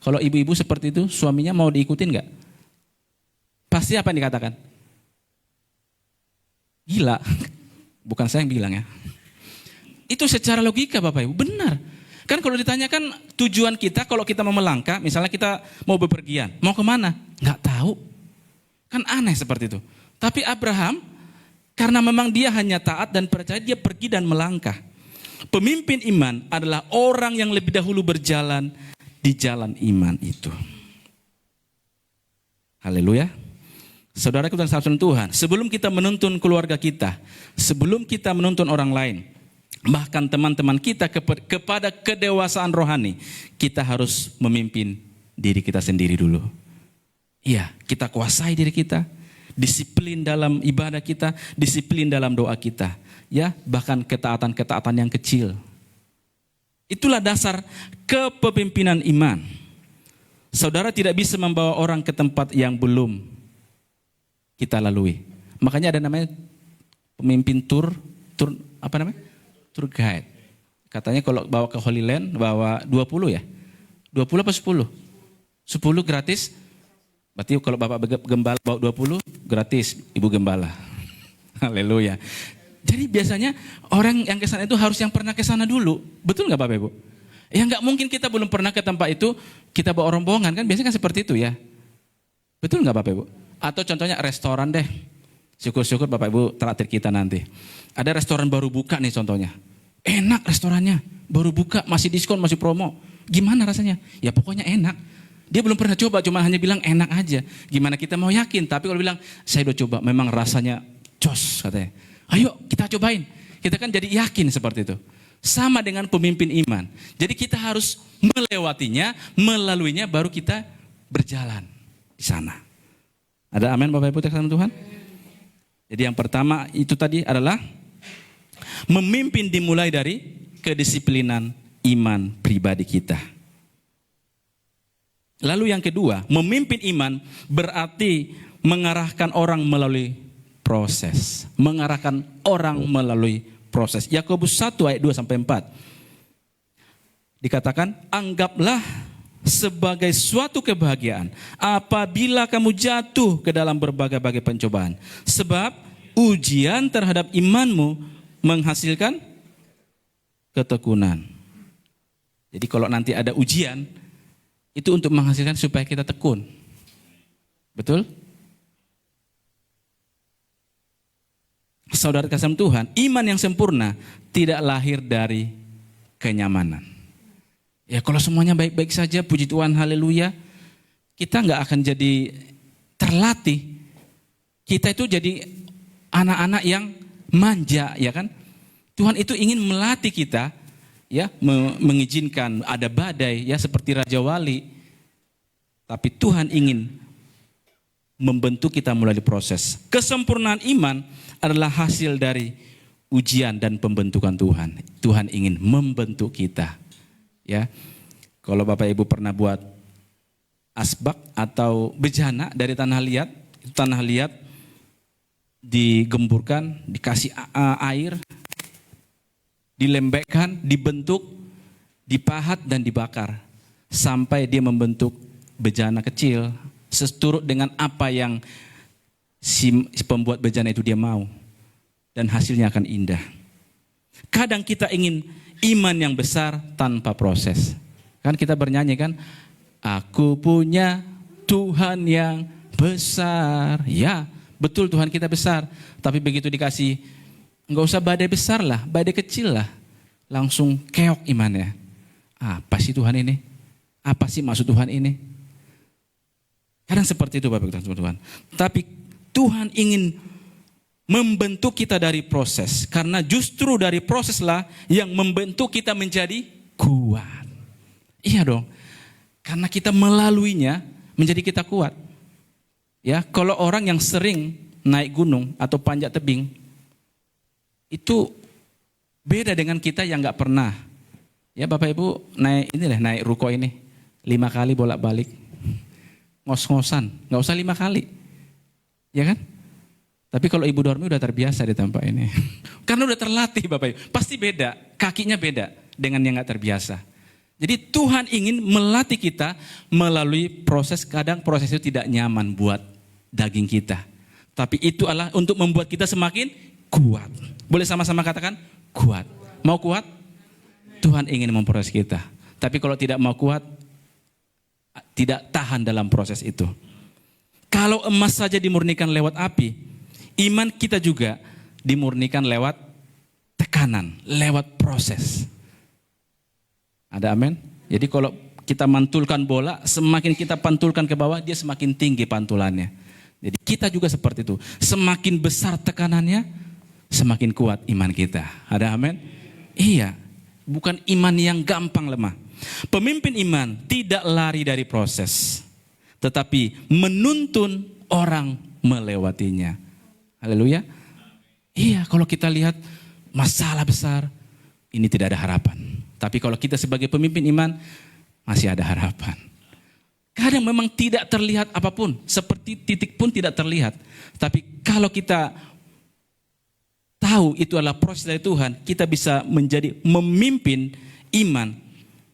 Kalau ibu-ibu seperti itu, suaminya mau diikutin nggak? Pasti apa yang dikatakan? Gila. Bukan saya yang bilang ya. Itu secara logika Bapak Ibu, benar. Kan kalau ditanyakan tujuan kita, kalau kita mau melangkah, misalnya kita mau bepergian, mau kemana? Nggak tahu. Kan aneh seperti itu. Tapi Abraham, karena memang dia hanya taat dan percaya, dia pergi dan melangkah. Pemimpin iman adalah orang yang lebih dahulu berjalan di jalan iman itu. Haleluya. Saudaraku dan sahabat Tuhan, sebelum kita menuntun keluarga kita, sebelum kita menuntun orang lain, bahkan teman-teman kita kepada kedewasaan rohani, kita harus memimpin diri kita sendiri dulu. Iya, kita kuasai diri kita, disiplin dalam ibadah kita, disiplin dalam doa kita, ya, bahkan ketaatan-ketaatan yang kecil. Itulah dasar kepemimpinan iman. Saudara tidak bisa membawa orang ke tempat yang belum kita lalui. Makanya ada namanya pemimpin tur apa namanya? Tour guide. Katanya kalau bawa ke Holy Land, bawa 20 ya? 20 apa 10? 10 gratis. Berarti kalau Bapak gembala bawa 20, gratis Ibu gembala. Haleluya. Jadi biasanya orang yang ke sana itu harus yang pernah ke sana dulu. Betul nggak Bapak Ibu? Ya nggak mungkin kita belum pernah ke tempat itu, kita bawa rombongan kan, biasanya kan seperti itu ya. Betul nggak Bapak Ibu? Atau contohnya restoran deh. Syukur-syukur Bapak Ibu traktir kita nanti. Ada restoran baru buka nih contohnya. Enak restorannya, baru buka, masih diskon, masih promo. Gimana rasanya? Ya pokoknya enak. Dia belum pernah coba, cuma hanya bilang enak aja. Gimana kita mau yakin? Tapi kalau bilang, saya udah coba, memang rasanya jos katanya. Ayo kita cobain. Kita kan jadi yakin seperti itu. Sama dengan pemimpin iman. Jadi kita harus melewatinya, melaluinya, baru kita berjalan di sana. Ada amin Bapak Ibu terkasih Tuhan? Jadi yang pertama itu tadi adalah memimpin dimulai dari kedisiplinan iman pribadi kita. Lalu yang kedua, memimpin iman berarti mengarahkan orang melalui proses. Mengarahkan orang melalui proses. Yakobus 1 ayat 2-4. Dikatakan, anggaplah sebagai suatu kebahagiaan apabila kamu jatuh ke dalam berbagai-bagai pencobaan. Sebab ujian terhadap imanmu menghasilkan ketekunan. Jadi kalau nanti ada ujian, itu untuk menghasilkan supaya kita tekun. Betul? Saudara kasih Tuhan, iman yang sempurna tidak lahir dari kenyamanan. Ya kalau semuanya baik-baik saja, puji Tuhan, haleluya, kita nggak akan jadi terlatih. Kita itu jadi anak-anak yang manja, ya kan? Tuhan itu ingin melatih kita, ya, mengizinkan ada badai, ya, seperti Raja Wali. Tapi Tuhan ingin membentuk kita melalui proses. Kesempurnaan iman adalah hasil dari ujian dan pembentukan Tuhan. Tuhan ingin membentuk kita. Ya, kalau Bapak Ibu pernah buat asbak atau bejana dari tanah liat digemburkan, dikasih air, dilembekkan, dibentuk, dipahat dan dibakar sampai dia membentuk bejana kecil seturut dengan apa yang si pembuat bejana itu dia mau, dan hasilnya akan indah. Kadang kita ingin iman yang besar tanpa proses. Kan kita bernyanyi kan, aku punya Tuhan yang besar. Ya, betul, Tuhan kita besar. Tapi begitu dikasih, enggak usah badai besar lah, badai kecil lah, langsung keok imannya. Apa sih Tuhan ini? Apa sih maksud Tuhan ini? Kadang seperti itu Bapak Ibu Tuhan. Tapi Tuhan ingin membentuk kita dari proses, karena justru dari proseslah yang membentuk kita menjadi kuat. Iya dong, karena kita melaluinya menjadi kita kuat. Ya, kalau orang yang sering naik gunung atau panjat tebing, itu beda dengan kita yang nggak pernah. Ya Bapak Ibu naik ruko ini 5 kali bolak-balik, ngos-ngosan, nggak usah 5 kali, ya kan? Tapi kalau ibu dormi udah terbiasa di tempat ini. Karena udah terlatih Bapak Ibu. Pasti beda, kakinya beda dengan yang gak terbiasa. Jadi Tuhan ingin melatih kita melalui proses. Kadang proses itu tidak nyaman buat daging kita. Tapi itu adalah untuk membuat kita semakin kuat. Boleh sama-sama katakan kuat. Mau kuat? Tuhan ingin memproses kita. Tapi kalau tidak mau kuat, tidak tahan dalam proses itu. Kalau emas saja dimurnikan lewat api, iman kita juga dimurnikan lewat tekanan, lewat proses. Ada amin? Jadi kalau kita mantulkan bola, semakin kita pantulkan ke bawah, dia semakin tinggi pantulannya. Jadi kita juga seperti itu. Semakin besar tekanannya, semakin kuat iman kita. Ada amin? Iya, bukan iman yang gampang lemah. Pemimpin iman tidak lari dari proses, tetapi menuntun orang melewatinya. Haleluya. Iya, kalau kita lihat masalah besar, ini tidak ada harapan. Tapi kalau kita sebagai pemimpin iman, masih ada harapan. Kadang memang tidak terlihat apapun, seperti titik pun tidak terlihat. Tapi kalau kita tahu itu adalah proses dari Tuhan, kita bisa menjadi memimpin iman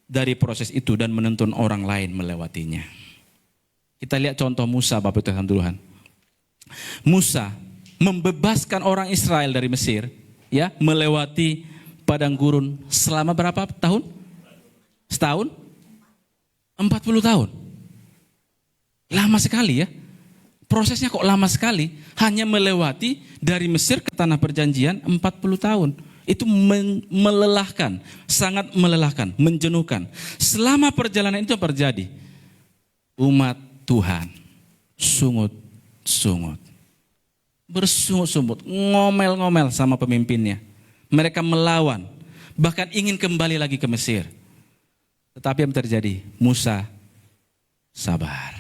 dari proses itu dan menuntun orang lain melewatinya. Kita lihat contoh Musa, Bapak Tuhan. Musa membebaskan orang Israel dari Mesir, ya, melewati padang gurun selama berapa tahun? Setahun? 40 tahun. Lama sekali ya. Prosesnya kok lama sekali? Hanya melewati dari Mesir ke tanah perjanjian 40 tahun. Itu melelahkan, sangat melelahkan, menjenuhkan. Selama perjalanan itu terjadi, umat Tuhan sungut-sungut, bersungut-sungut, ngomel-ngomel sama pemimpinnya. Mereka melawan, bahkan ingin kembali lagi ke Mesir. Tetapi yang terjadi, Musa sabar.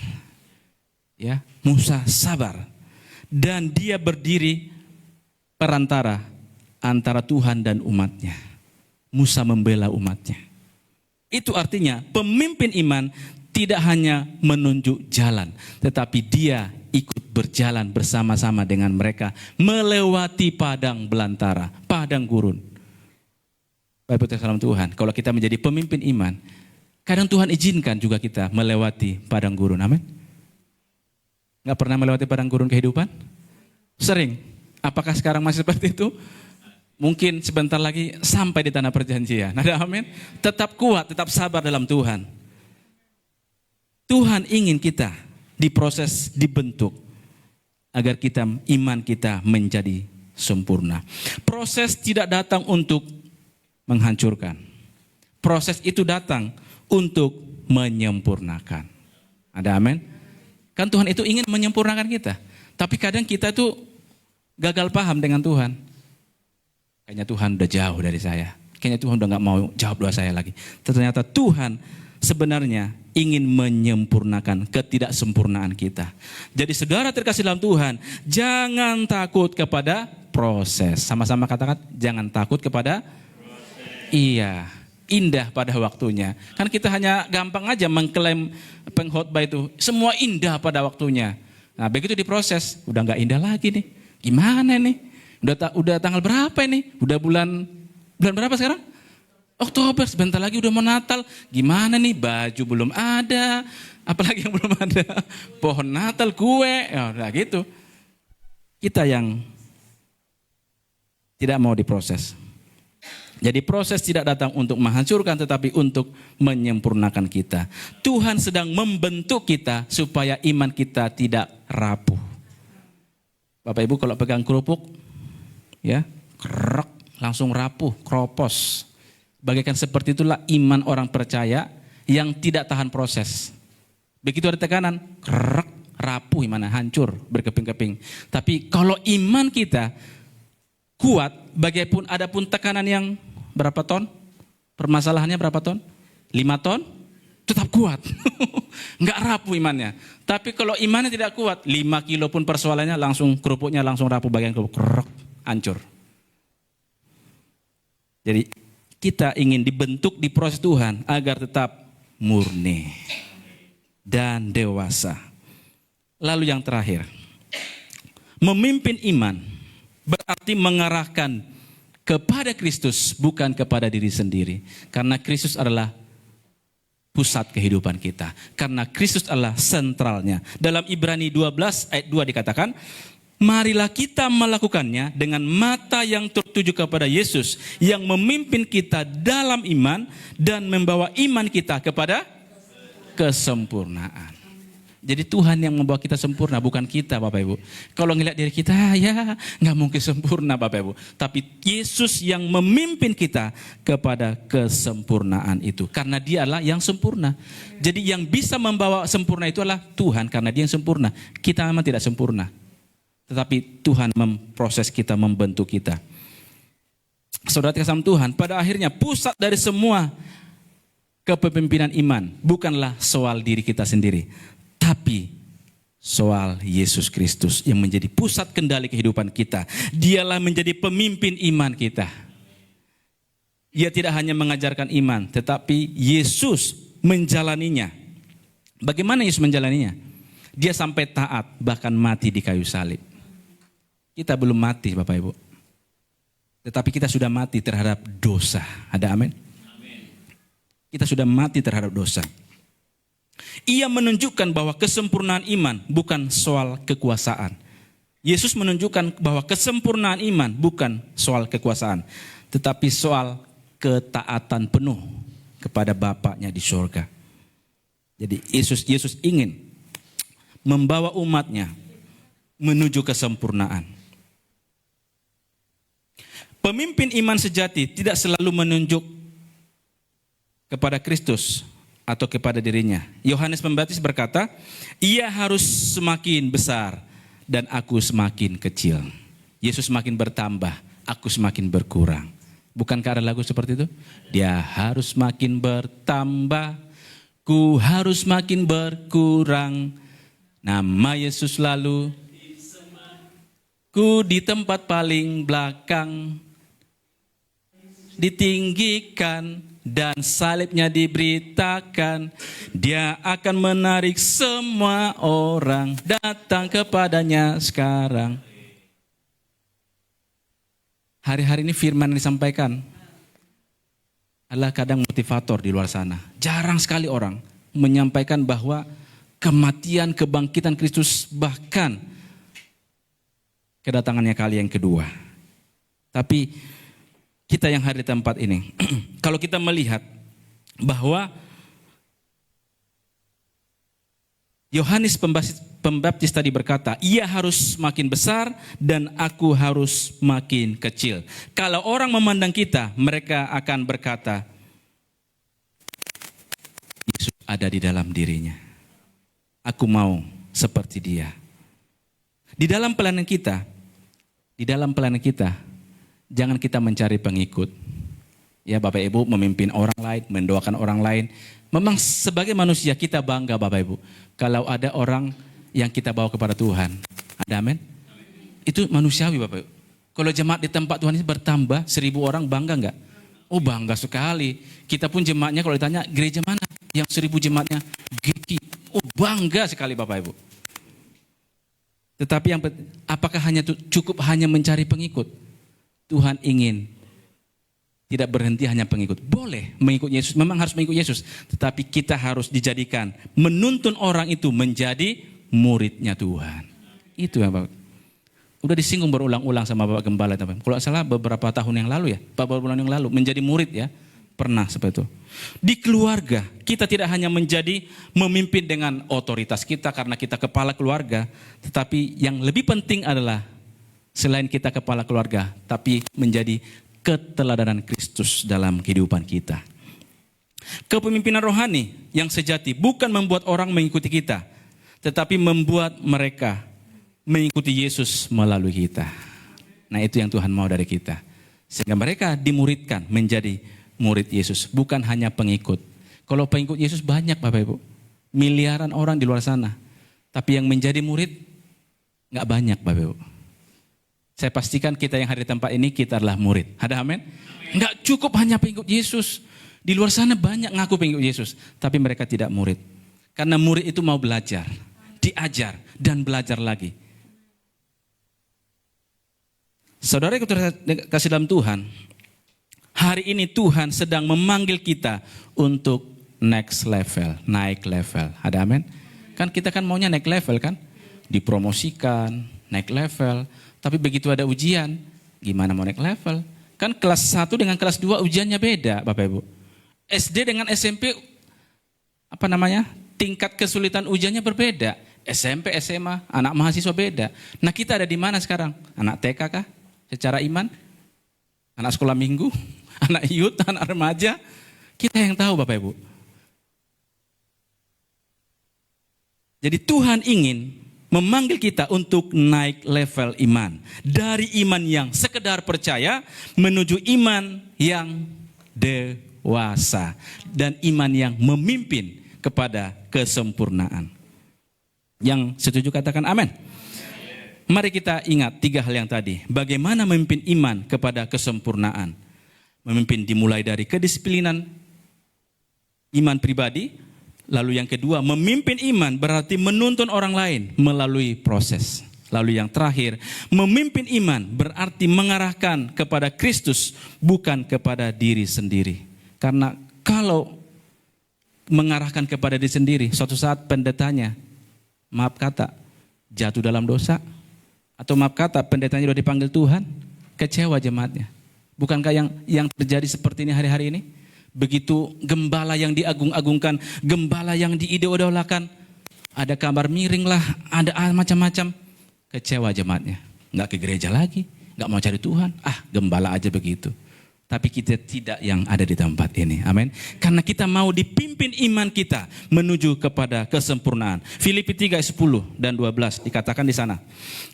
Ya, Musa sabar. Dan dia berdiri perantara antara Tuhan dan umatnya. Musa membela umatnya. Itu artinya pemimpin iman tidak hanya menunjuk jalan, tetapi dia ikut berjalan bersama-sama dengan mereka melewati padang belantara, padang gurun. Bapak salam Tuhan, kalau kita menjadi pemimpin iman, kadang Tuhan izinkan juga kita melewati padang gurun. Amin. Gak pernah melewati padang gurun kehidupan? Sering. Apakah sekarang masih seperti itu? Mungkin sebentar lagi sampai di tanah perjanjian. Ada amin? Tetap kuat, tetap sabar dalam Tuhan. Tuhan ingin kita diproses, dibentuk agar iman kita menjadi sempurna. Proses tidak datang untuk menghancurkan. Proses itu datang untuk menyempurnakan. Ada amin? Kan Tuhan itu ingin menyempurnakan kita. Tapi kadang kita tuh gagal paham dengan Tuhan. Kayaknya Tuhan udah jauh dari saya. Kayaknya Tuhan udah gak mau jawab doa saya lagi. Ternyata Tuhan sebenarnya ingin menyempurnakan ketidaksempurnaan kita. Jadi saudara terkasih dalam Tuhan, jangan takut kepada proses. Sama-sama katakan, jangan takut kepada proses. Iya, indah pada waktunya. Kan kita hanya gampang aja mengklaim pengkhotbah itu, semua indah pada waktunya. Nah begitu diproses, udah gak indah lagi nih. Gimana nih? Udah tanggal berapa ini? Udah bulan berapa sekarang? Oktober, sebentar lagi udah mau Natal. Gimana nih? Baju belum ada. Apalagi yang belum ada? Pohon Natal, kue. Ya udah gitu. Kita yang tidak mau diproses. Jadi proses tidak datang untuk menghancurkan, tetapi untuk menyempurnakan kita. Tuhan sedang membentuk kita supaya iman kita tidak rapuh. Bapak Ibu kalau pegang kerupuk, ya, krek, langsung rapuh, kropos. Bagaikan seperti itulah iman orang percaya yang tidak tahan proses. Begitu ada tekanan, krek, rapuh imannya, hancur, berkeping-keping. Tapi kalau iman kita kuat, bagaimanapun ada pun tekanan yang berapa ton? Permasalahannya berapa ton? 5 ton? Tetap kuat. Enggak rapuh imannya. Tapi kalau imannya tidak kuat, 5 kilo pun persoalannya langsung kerupuknya langsung rapuh bagian kerupuk, krek, hancur. Jadi kita ingin dibentuk di proses Tuhan agar tetap murni dan dewasa. Lalu yang terakhir, memimpin iman berarti mengarahkan kepada Kristus bukan kepada diri sendiri. Karena Kristus adalah pusat kehidupan kita. Karena Kristus adalah sentralnya. Dalam Ibrani 12 ayat 2 dikatakan, marilah kita melakukannya dengan mata yang tertuju kepada Yesus yang memimpin kita dalam iman dan membawa iman kita kepada kesempurnaan. Jadi Tuhan yang membawa kita sempurna, bukan kita Bapak Ibu. Kalau ngelihat diri kita, ya nggak mungkin sempurna Bapak Ibu. Tapi Yesus yang memimpin kita kepada kesempurnaan itu. Karena dia adalah yang sempurna. Jadi yang bisa membawa sempurna itu adalah Tuhan, karena dia yang sempurna. Kita memang tidak sempurna. Tetapi Tuhan memproses kita, membentuk kita. Saudara kasih Tuhan, pada akhirnya pusat dari semua kepemimpinan iman bukanlah soal diri kita sendiri, tapi soal Yesus Kristus yang menjadi pusat kendali kehidupan kita. Dialah menjadi pemimpin iman kita. Dia tidak hanya mengajarkan iman, tetapi Yesus menjalaninya. Bagaimana Yesus menjalaninya? Dia sampai taat, bahkan mati di kayu salib. Kita belum mati Bapak Ibu. Tetapi kita sudah mati terhadap dosa. Ada amin? Kita sudah mati terhadap dosa. Ia menunjukkan bahwa kesempurnaan iman bukan soal kekuasaan. Yesus menunjukkan bahwa kesempurnaan iman bukan soal kekuasaan, tetapi soal ketaatan penuh kepada Bapaknya di surga. Jadi Yesus ingin membawa umatnya menuju kesempurnaan. Pemimpin iman sejati tidak selalu menunjuk kepada Kristus atau kepada dirinya. Yohanes Pembaptis berkata, ia harus semakin besar dan aku semakin kecil. Yesus semakin bertambah, aku semakin berkurang. Bukankah ada lagu seperti itu? Dia harus semakin bertambah, ku harus semakin berkurang. Nama Yesus lalu, ku di tempat paling belakang, ditinggikan dan salibnya diberitakan. Dia akan menarik semua orang datang kepadanya sekarang. Hari-hari ini firman yang disampaikan adalah kadang motivator di luar sana. Jarang sekali orang menyampaikan bahwa kematian, kebangkitan Kristus, bahkan kedatangannya kali yang kedua. Tapi kita yang hadir di tempat ini, kalau kita melihat bahwa Yohanes Pembaptis tadi berkata, ia harus makin besar dan aku harus makin kecil. Kalau orang memandang kita, mereka akan berkata, Yesus ada di dalam dirinya. Aku mau seperti dia. Di dalam pelayanan kita, jangan kita mencari pengikut. Ya Bapak Ibu, memimpin orang lain, mendoakan orang lain. Memang sebagai manusia kita bangga Bapak Ibu. Kalau ada orang yang kita bawa kepada Tuhan. Ada amin? Itu manusiawi Bapak Ibu. Kalau jemaat di tempat Tuhan ini bertambah 1.000 orang, bangga enggak? Oh bangga sekali. Kita pun jemaatnya kalau ditanya gereja mana yang 1.000 jemaatnya? GKI. Oh bangga sekali Bapak Ibu. Tetapi apakah cukup hanya mencari pengikut? Tuhan ingin tidak berhenti hanya pengikut. Boleh mengikut Yesus, memang harus mengikut Yesus. Tetapi kita harus dijadikan, menuntun orang itu menjadi muridnya Tuhan. Itu ya Bapak. Udah disinggung berulang-ulang sama Bapak Gembala. Kalau salah beberapa tahun yang lalu ya, beberapa bulan yang lalu, menjadi murid ya. Pernah seperti itu. Di keluarga, kita tidak hanya menjadi memimpin dengan otoritas kita karena kita kepala keluarga. Tetapi yang lebih penting adalah selain kita kepala keluarga, tapi menjadi keteladanan Kristus dalam kehidupan kita. Kepemimpinan rohani yang sejati bukan membuat orang mengikuti kita, tetapi membuat mereka mengikuti Yesus melalui kita. Nah itu yang Tuhan mau dari kita. Sehingga mereka dimuridkan menjadi murid Yesus, bukan hanya pengikut. Kalau pengikut Yesus banyak Bapak Ibu, miliaran orang di luar sana. Tapi yang menjadi murid gak banyak Bapak Ibu. Saya pastikan kita yang hadir di tempat ini, kita adalah murid. Ada amin? Enggak cukup hanya pengikut Yesus. Di luar sana banyak ngaku pengikut Yesus, tapi mereka tidak murid. Karena murid itu mau belajar, diajar, dan belajar lagi. Saudara yang kasih dalam Tuhan, hari ini Tuhan sedang memanggil kita untuk next level, naik level. Ada amin? Kan kita kan maunya naik level kan? Dipromosikan, naik level. Tapi begitu ada ujian, gimana mau naik level? Kan kelas 1 dengan kelas 2 ujiannya beda Bapak Ibu. SD dengan SMP, tingkat kesulitan ujiannya berbeda. SMP, SMA, anak mahasiswa beda. Nah kita ada di mana sekarang? Anak TK kah? Secara iman? Anak sekolah minggu? Anak youth, anak remaja? Kita yang tahu Bapak Ibu. Jadi Tuhan ingin memanggil kita untuk naik level iman. Dari iman yang sekedar percaya menuju iman yang dewasa. Dan iman yang memimpin kepada kesempurnaan. Yang setuju katakan amin. Mari kita ingat 3 hal yang tadi. Bagaimana memimpin iman kepada kesempurnaan. Memimpin dimulai dari kedisiplinan iman pribadi. Lalu yang kedua, memimpin iman berarti menuntun orang lain melalui proses. Lalu yang terakhir, memimpin iman berarti mengarahkan kepada Kristus, bukan kepada diri sendiri. Karena kalau mengarahkan kepada diri sendiri, suatu saat pendetanya, maaf kata, jatuh dalam dosa. Atau maaf kata, pendetanya sudah dipanggil Tuhan, kecewa jemaatnya. Bukankah yang terjadi seperti ini hari-hari ini? Begitu gembala yang diagung-agungkan, gembala yang diidolakan, ada kabar miring lah, ada macam-macam, kecewa jemaatnya. Nggak ke gereja lagi, nggak mau cari Tuhan, gembala aja begitu. Tapi kita tidak yang ada di tempat ini, amin. Karena kita mau dipimpin iman kita menuju kepada kesempurnaan. Filipi 3 ayat 10 dan 12 dikatakan di sana.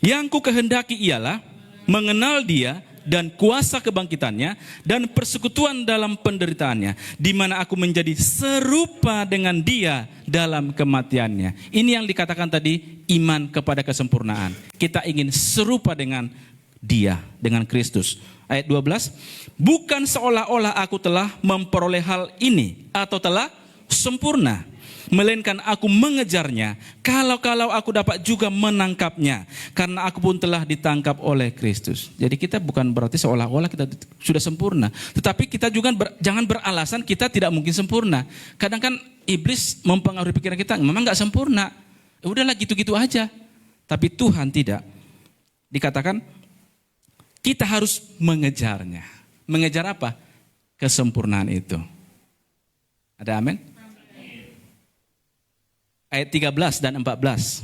Yang ku kehendaki ialah mengenal Dia dan kuasa kebangkitannya dan persekutuan dalam penderitaannya, di mana aku menjadi serupa dengan Dia dalam kematiannya. Ini yang dikatakan tadi, iman kepada kesempurnaan. Kita ingin serupa dengan Dia, dengan Kristus. Ayat 12, bukan seolah-olah aku telah memperoleh hal ini atau telah sempurna, melainkan aku mengejarnya, kalau aku dapat juga menangkapnya, karena aku pun telah ditangkap oleh Kristus. Jadi kita bukan berarti seolah-olah kita sudah sempurna, tetapi kita juga jangan beralasan kita tidak mungkin sempurna. Kadang kan iblis mempengaruhi pikiran kita, memang gak sempurna, udahlah gitu-gitu aja. Tapi Tuhan tidak. Dikatakan kita harus mengejarnya. Mengejar apa? Kesempurnaan itu. Ada amin? Ayat 13 dan 14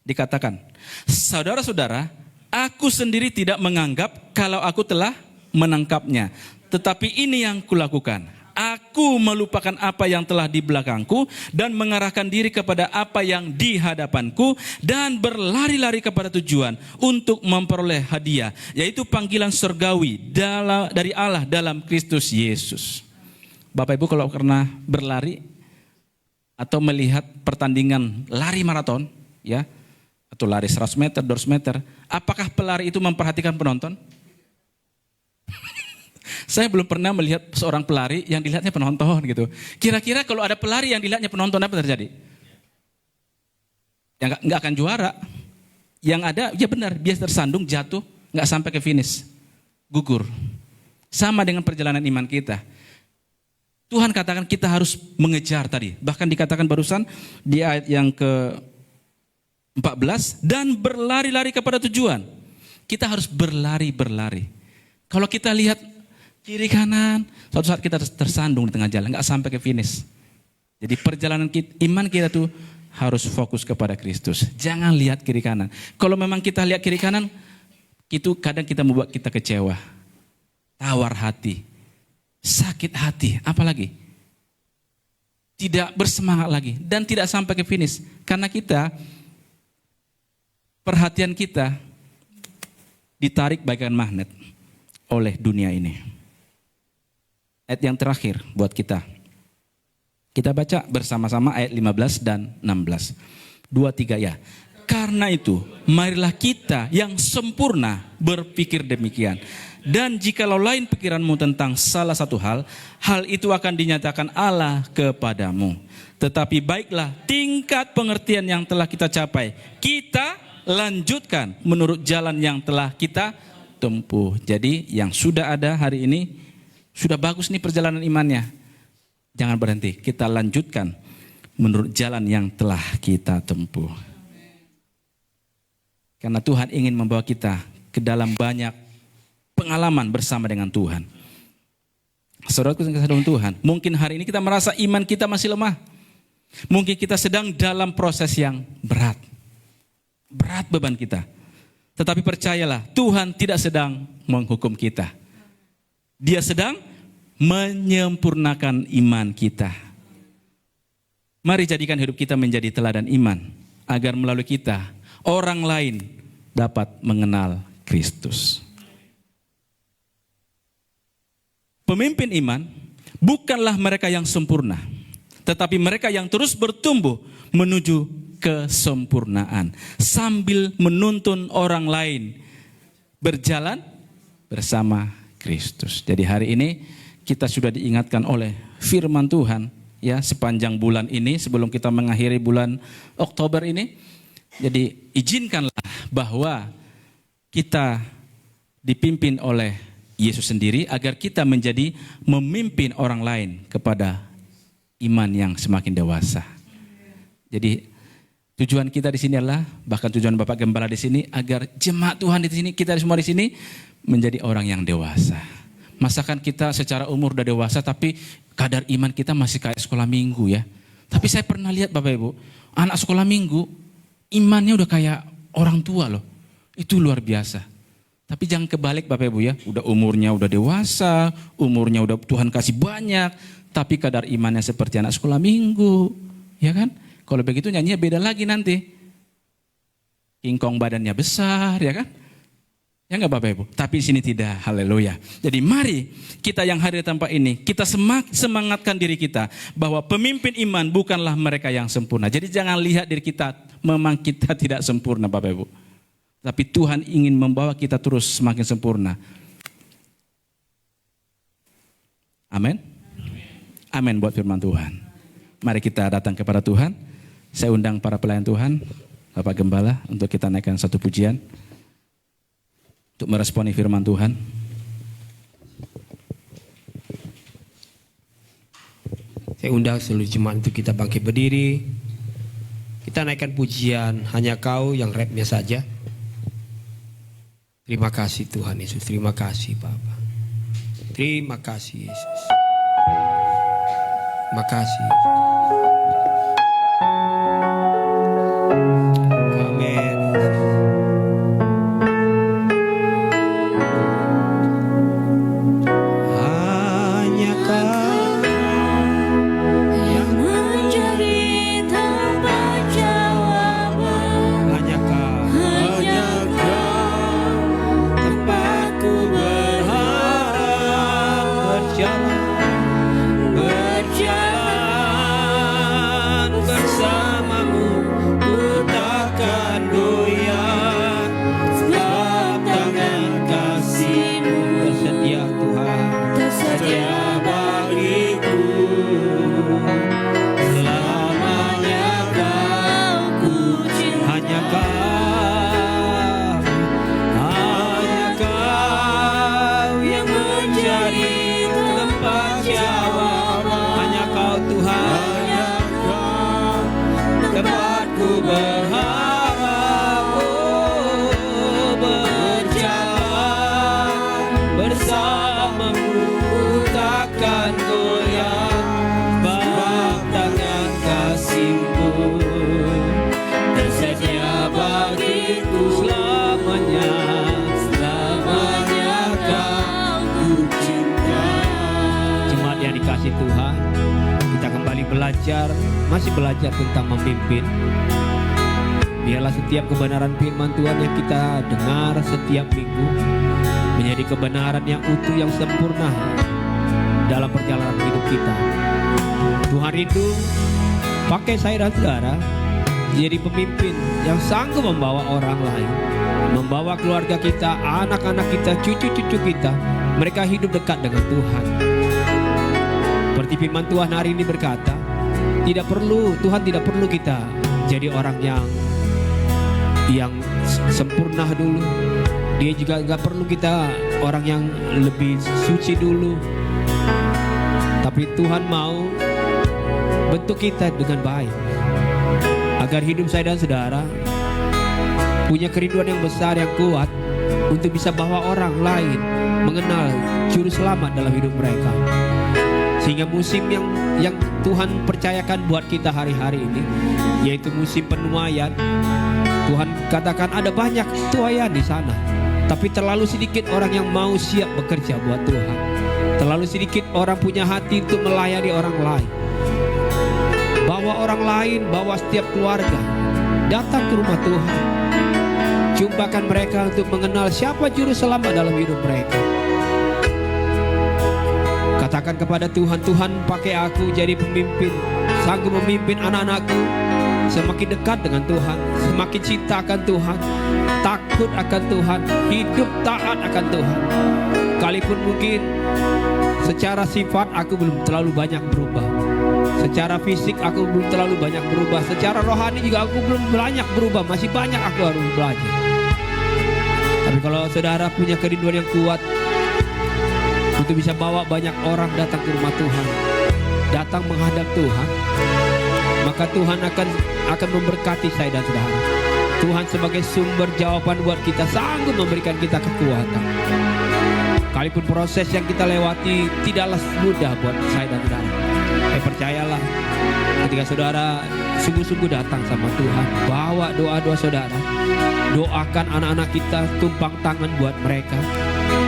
dikatakan, saudara-saudara, aku sendiri tidak menganggap kalau aku telah menangkapnya. Tetapi ini yang kulakukan. Aku melupakan apa yang telah di belakangku dan mengarahkan diri kepada apa yang di hadapanku dan berlari-lari kepada tujuan untuk memperoleh hadiah, yaitu panggilan surgawi dari Allah dalam Kristus Yesus. Bapak Ibu kalau pernah berlari atau melihat pertandingan lari maraton, ya, atau lari 100 meter, 200 meter, apakah pelari itu memperhatikan penonton? Saya belum pernah melihat seorang pelari yang dilihatnya penonton gitu. Kira-kira kalau ada pelari yang dilihatnya penonton, apa terjadi? Ya nggak akan juara. Yang ada, ya benar, dia tersandung, jatuh, nggak sampai ke finish, gugur. Sama dengan perjalanan iman kita. Tuhan katakan kita harus mengejar tadi. Bahkan dikatakan barusan di ayat yang ke-14, dan berlari-lari kepada tujuan. Kita harus berlari-berlari. Kalau kita lihat kiri kanan, suatu saat kita tersandung di tengah jalan, nggak sampai ke finish. Jadi perjalanan iman kita tuh harus fokus kepada Kristus. Jangan lihat kiri kanan. Kalau memang kita lihat kiri kanan, itu kadang kita membuat kita kecewa, tawar hati, sakit hati, apalagi tidak bersemangat lagi dan tidak sampai ke finish. Karena perhatian kita ditarik bagaikan magnet oleh dunia ini. Ayat yang terakhir buat kita. Kita baca bersama-sama ayat 15 dan 16. 2-3 ya. Karena itu, marilah kita yang sempurna berpikir demikian. Dan jikalau lain pikiranmu tentang salah satu hal, hal itu akan dinyatakan Allah kepadamu. Tetapi baiklah tingkat pengertian yang telah kita capai, kita lanjutkan menurut jalan yang telah kita tempuh. Jadi yang sudah ada hari ini, sudah bagus nih perjalanan imannya. Jangan berhenti, kita lanjutkan menurut jalan yang telah kita tempuh. Karena Tuhan ingin membawa kita ke dalam banyak pengalaman bersama dengan Tuhan. Saudaraku yang kasih dalam Tuhan, mungkin hari ini kita merasa iman kita masih lemah. Mungkin kita sedang dalam proses yang berat. Berat beban kita. Tetapi percayalah, Tuhan tidak sedang menghukum kita. Dia sedang menyempurnakan iman kita. Mari jadikan hidup kita menjadi teladan iman, agar melalui kita, orang lain dapat mengenal Kristus. Pemimpin iman bukanlah mereka yang sempurna, tetapi mereka yang terus bertumbuh menuju kesempurnaan, sambil menuntun orang lain berjalan bersama Kristus. Jadi hari ini kita sudah diingatkan oleh firman Tuhan, ya, sepanjang bulan ini sebelum kita mengakhiri bulan Oktober ini. Jadi izinkanlah bahwa kita dipimpin oleh Yesus sendiri agar kita menjadi memimpin orang lain kepada iman yang semakin dewasa. Jadi tujuan kita di sini adalah, bahkan tujuan Bapak Gembala di sini, agar jemaat Tuhan di sini, kita semua di sini menjadi orang yang dewasa. Masakan kita secara umur udah dewasa tapi kadar iman kita masih kayak sekolah minggu ya. Tapi saya pernah lihat Bapak Ibu, anak sekolah minggu imannya udah kayak orang tua loh. Itu luar biasa. Tapi jangan kebalik Bapak Ibu ya, udah umurnya udah dewasa, umurnya udah Tuhan kasih banyak, tapi kadar imannya seperti anak sekolah minggu, ya kan? Kalau begitu nyanyinya beda lagi nanti. Kingkong badannya besar, ya kan? Ya enggak Bapak Ibu? Tapi di sini tidak, haleluya. Jadi mari kita yang hadir di tempat ini, kita semangatkan diri kita bahwa pemimpin iman bukanlah mereka yang sempurna. Jadi jangan lihat diri kita, memang kita tidak sempurna Bapak Ibu. Tapi Tuhan ingin membawa kita terus semakin sempurna. Amin. Amin buat firman Tuhan. Mari kita datang kepada Tuhan. Saya undang para pelayan Tuhan, Bapak Gembala, untuk kita naikkan satu pujian untuk meresponi firman Tuhan. Saya undang seluruh jemaat untuk kita bangkit berdiri. Kita naikkan pujian Hanya Kau yang rapnya saja. Terima kasih Tuhan Yesus, terima kasih Bapa. Terima kasih Yesus. Makasih. Amin. Hanya Kau yang menjadi tempat jawaban. hanya Kau Hanya tempatku berharap berjalan bersamamu, ku takkan goyah sebab tangan kasih-Mu tersedia Tuhan, tersedia bagiku. Selamanya Kau ku cinta. hanya Kau yang menjadi tempat jawaban. Hanya Kau Tuhan, tempatku berharap, berjalan bersamamu, takkan goyah sebab tangan kasih-Mu tersedia bagiku. Selamanya, selamanya Kau ku cinta. Jemaat yang dikasih Tuhan, kita kembali masih belajar tentang memimpin. Biarlah setiap kebenaran firman Tuhan yang kita dengar setiap minggu menjadi kebenaran yang utuh, yang sempurna dalam perjalanan hidup kita. Tuhan rindu pakai saya dan saudara jadi pemimpin yang sanggup membawa orang lain, membawa keluarga kita, anak-anak kita, cucu-cucu kita, mereka hidup dekat dengan Tuhan. Seperti firman Tuhan hari ini berkata, Tuhan tidak perlu kita jadi orang yang sempurna dulu. Dia juga nggak perlu kita orang yang lebih suci dulu. Tapi Tuhan mau bentuk kita dengan baik, agar hidup saya dan saudara punya kerinduan yang besar, yang kuat untuk bisa bawa orang lain mengenal juru selamat dalam hidup mereka. Sehingga musim yang Tuhan percayakan buat kita hari-hari ini, yaitu musim penuaian. Tuhan katakan ada banyak tuaian di sana, tapi terlalu sedikit orang yang mau siap bekerja buat Tuhan. Terlalu sedikit orang punya hati untuk melayani orang lain. Bawa orang lain, bawa setiap keluarga datang ke rumah Tuhan. Jumpakan mereka untuk mengenal siapa juru selamat dalam hidup mereka. Katakan kepada Tuhan, Tuhan pakai aku jadi pemimpin, sanggup memimpin anak-anakku semakin dekat dengan Tuhan, semakin cinta akan Tuhan, takut akan Tuhan, hidup taat akan Tuhan. Sekalipun mungkin secara sifat aku belum terlalu banyak berubah, secara fisik aku belum terlalu banyak berubah, secara rohani juga aku belum banyak berubah, masih banyak aku harus belajar. Tapi kalau saudara punya kerinduan yang kuat untuk bisa bawa banyak orang datang ke rumah Tuhan, datang menghadap Tuhan, maka Tuhan akan memberkati saya dan saudara. Tuhan sebagai sumber jawaban buat kita, sanggup memberikan kita kekuatan. Sekalipun proses yang kita lewati tidaklah mudah buat saya dan saudara, percayalah, ketika saudara sungguh-sungguh datang sama Tuhan, bawa doa-doa saudara, doakan anak-anak kita, tumpang tangan buat mereka.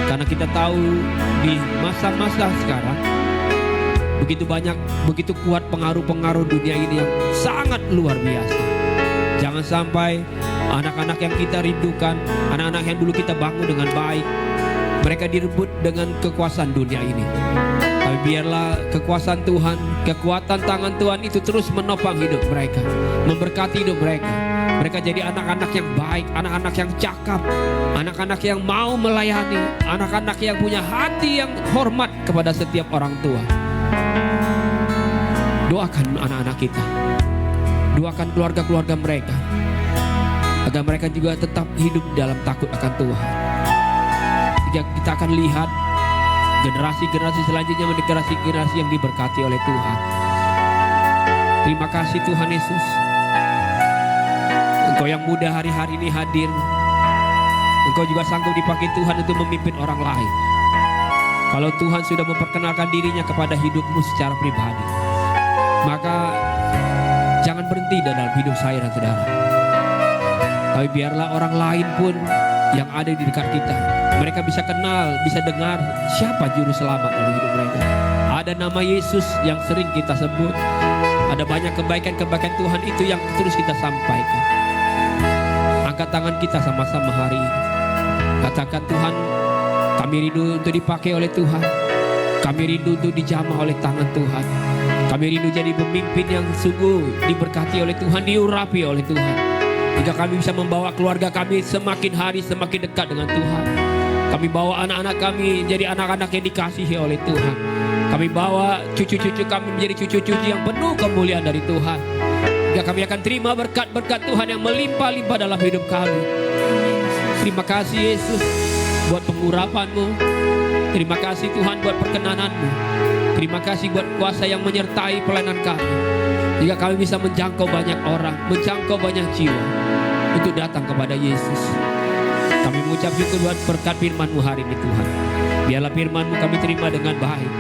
Karena kita tahu di masa-masa sekarang begitu kuat pengaruh-pengaruh dunia ini yang sangat luar biasa. Jangan sampai anak-anak yang kita rindukan, anak-anak yang dulu kita bangun dengan baik, mereka direbut dengan kekuasaan dunia ini. Tapi biarlah kekuasaan Tuhan, kekuatan tangan Tuhan itu terus menopang hidup mereka, memberkati hidup mereka. Mereka jadi anak-anak yang baik, anak-anak yang cakap, anak-anak yang mau melayani, anak-anak yang punya hati yang hormat kepada setiap orang tua. Doakan anak-anak kita, doakan keluarga-keluarga mereka, agar mereka juga tetap hidup dalam takut akan Tuhan. Kita akan lihat generasi-generasi selanjutnya menjadi generasi yang diberkati oleh Tuhan. Terima kasih Tuhan Yesus. Engkau yang muda hari-hari ini hadir. Engkau juga sanggup dipakai Tuhan untuk memimpin orang lain. Kalau Tuhan sudah memperkenalkan dirinya kepada hidupmu secara pribadi, maka jangan berhenti dalam hidup saya dan saudara. Tapi biarlah orang lain pun yang ada di dekat kita, mereka bisa kenal, bisa dengar siapa juru selamat dalam hidup mereka. Ada nama Yesus yang sering kita sebut. Ada banyak kebaikan-kebaikan Tuhan itu yang terus kita sampaikan. Angkat tangan kita sama-sama hari ini. Katakan, Tuhan, kami rindu untuk dipakai oleh Tuhan. Kami rindu untuk dijamah oleh tangan Tuhan. Kami rindu jadi pemimpin yang sungguh diberkati oleh Tuhan, diurapi oleh Tuhan. Jika kami bisa membawa keluarga kami semakin hari semakin dekat dengan Tuhan. Kami bawa anak-anak kami jadi anak-anak yang dikasihi oleh Tuhan. Kami bawa cucu-cucu kami menjadi cucu-cucu yang penuh kemuliaan dari Tuhan. Jika kami akan terima berkat-berkat Tuhan yang melimpah-limpah dalam hidup kami. Terima kasih Yesus buat pengurapan-Mu. Terima kasih Tuhan buat perkenanan-Mu. Terima kasih buat kuasa yang menyertai pelayanan kami. Jika kami bisa menjangkau banyak orang, menjangkau banyak jiwa untuk datang kepada Yesus. Kami mengucap syukur buat berkat firman-Mu hari ini Tuhan. Biarlah firman-Mu kami terima dengan baik.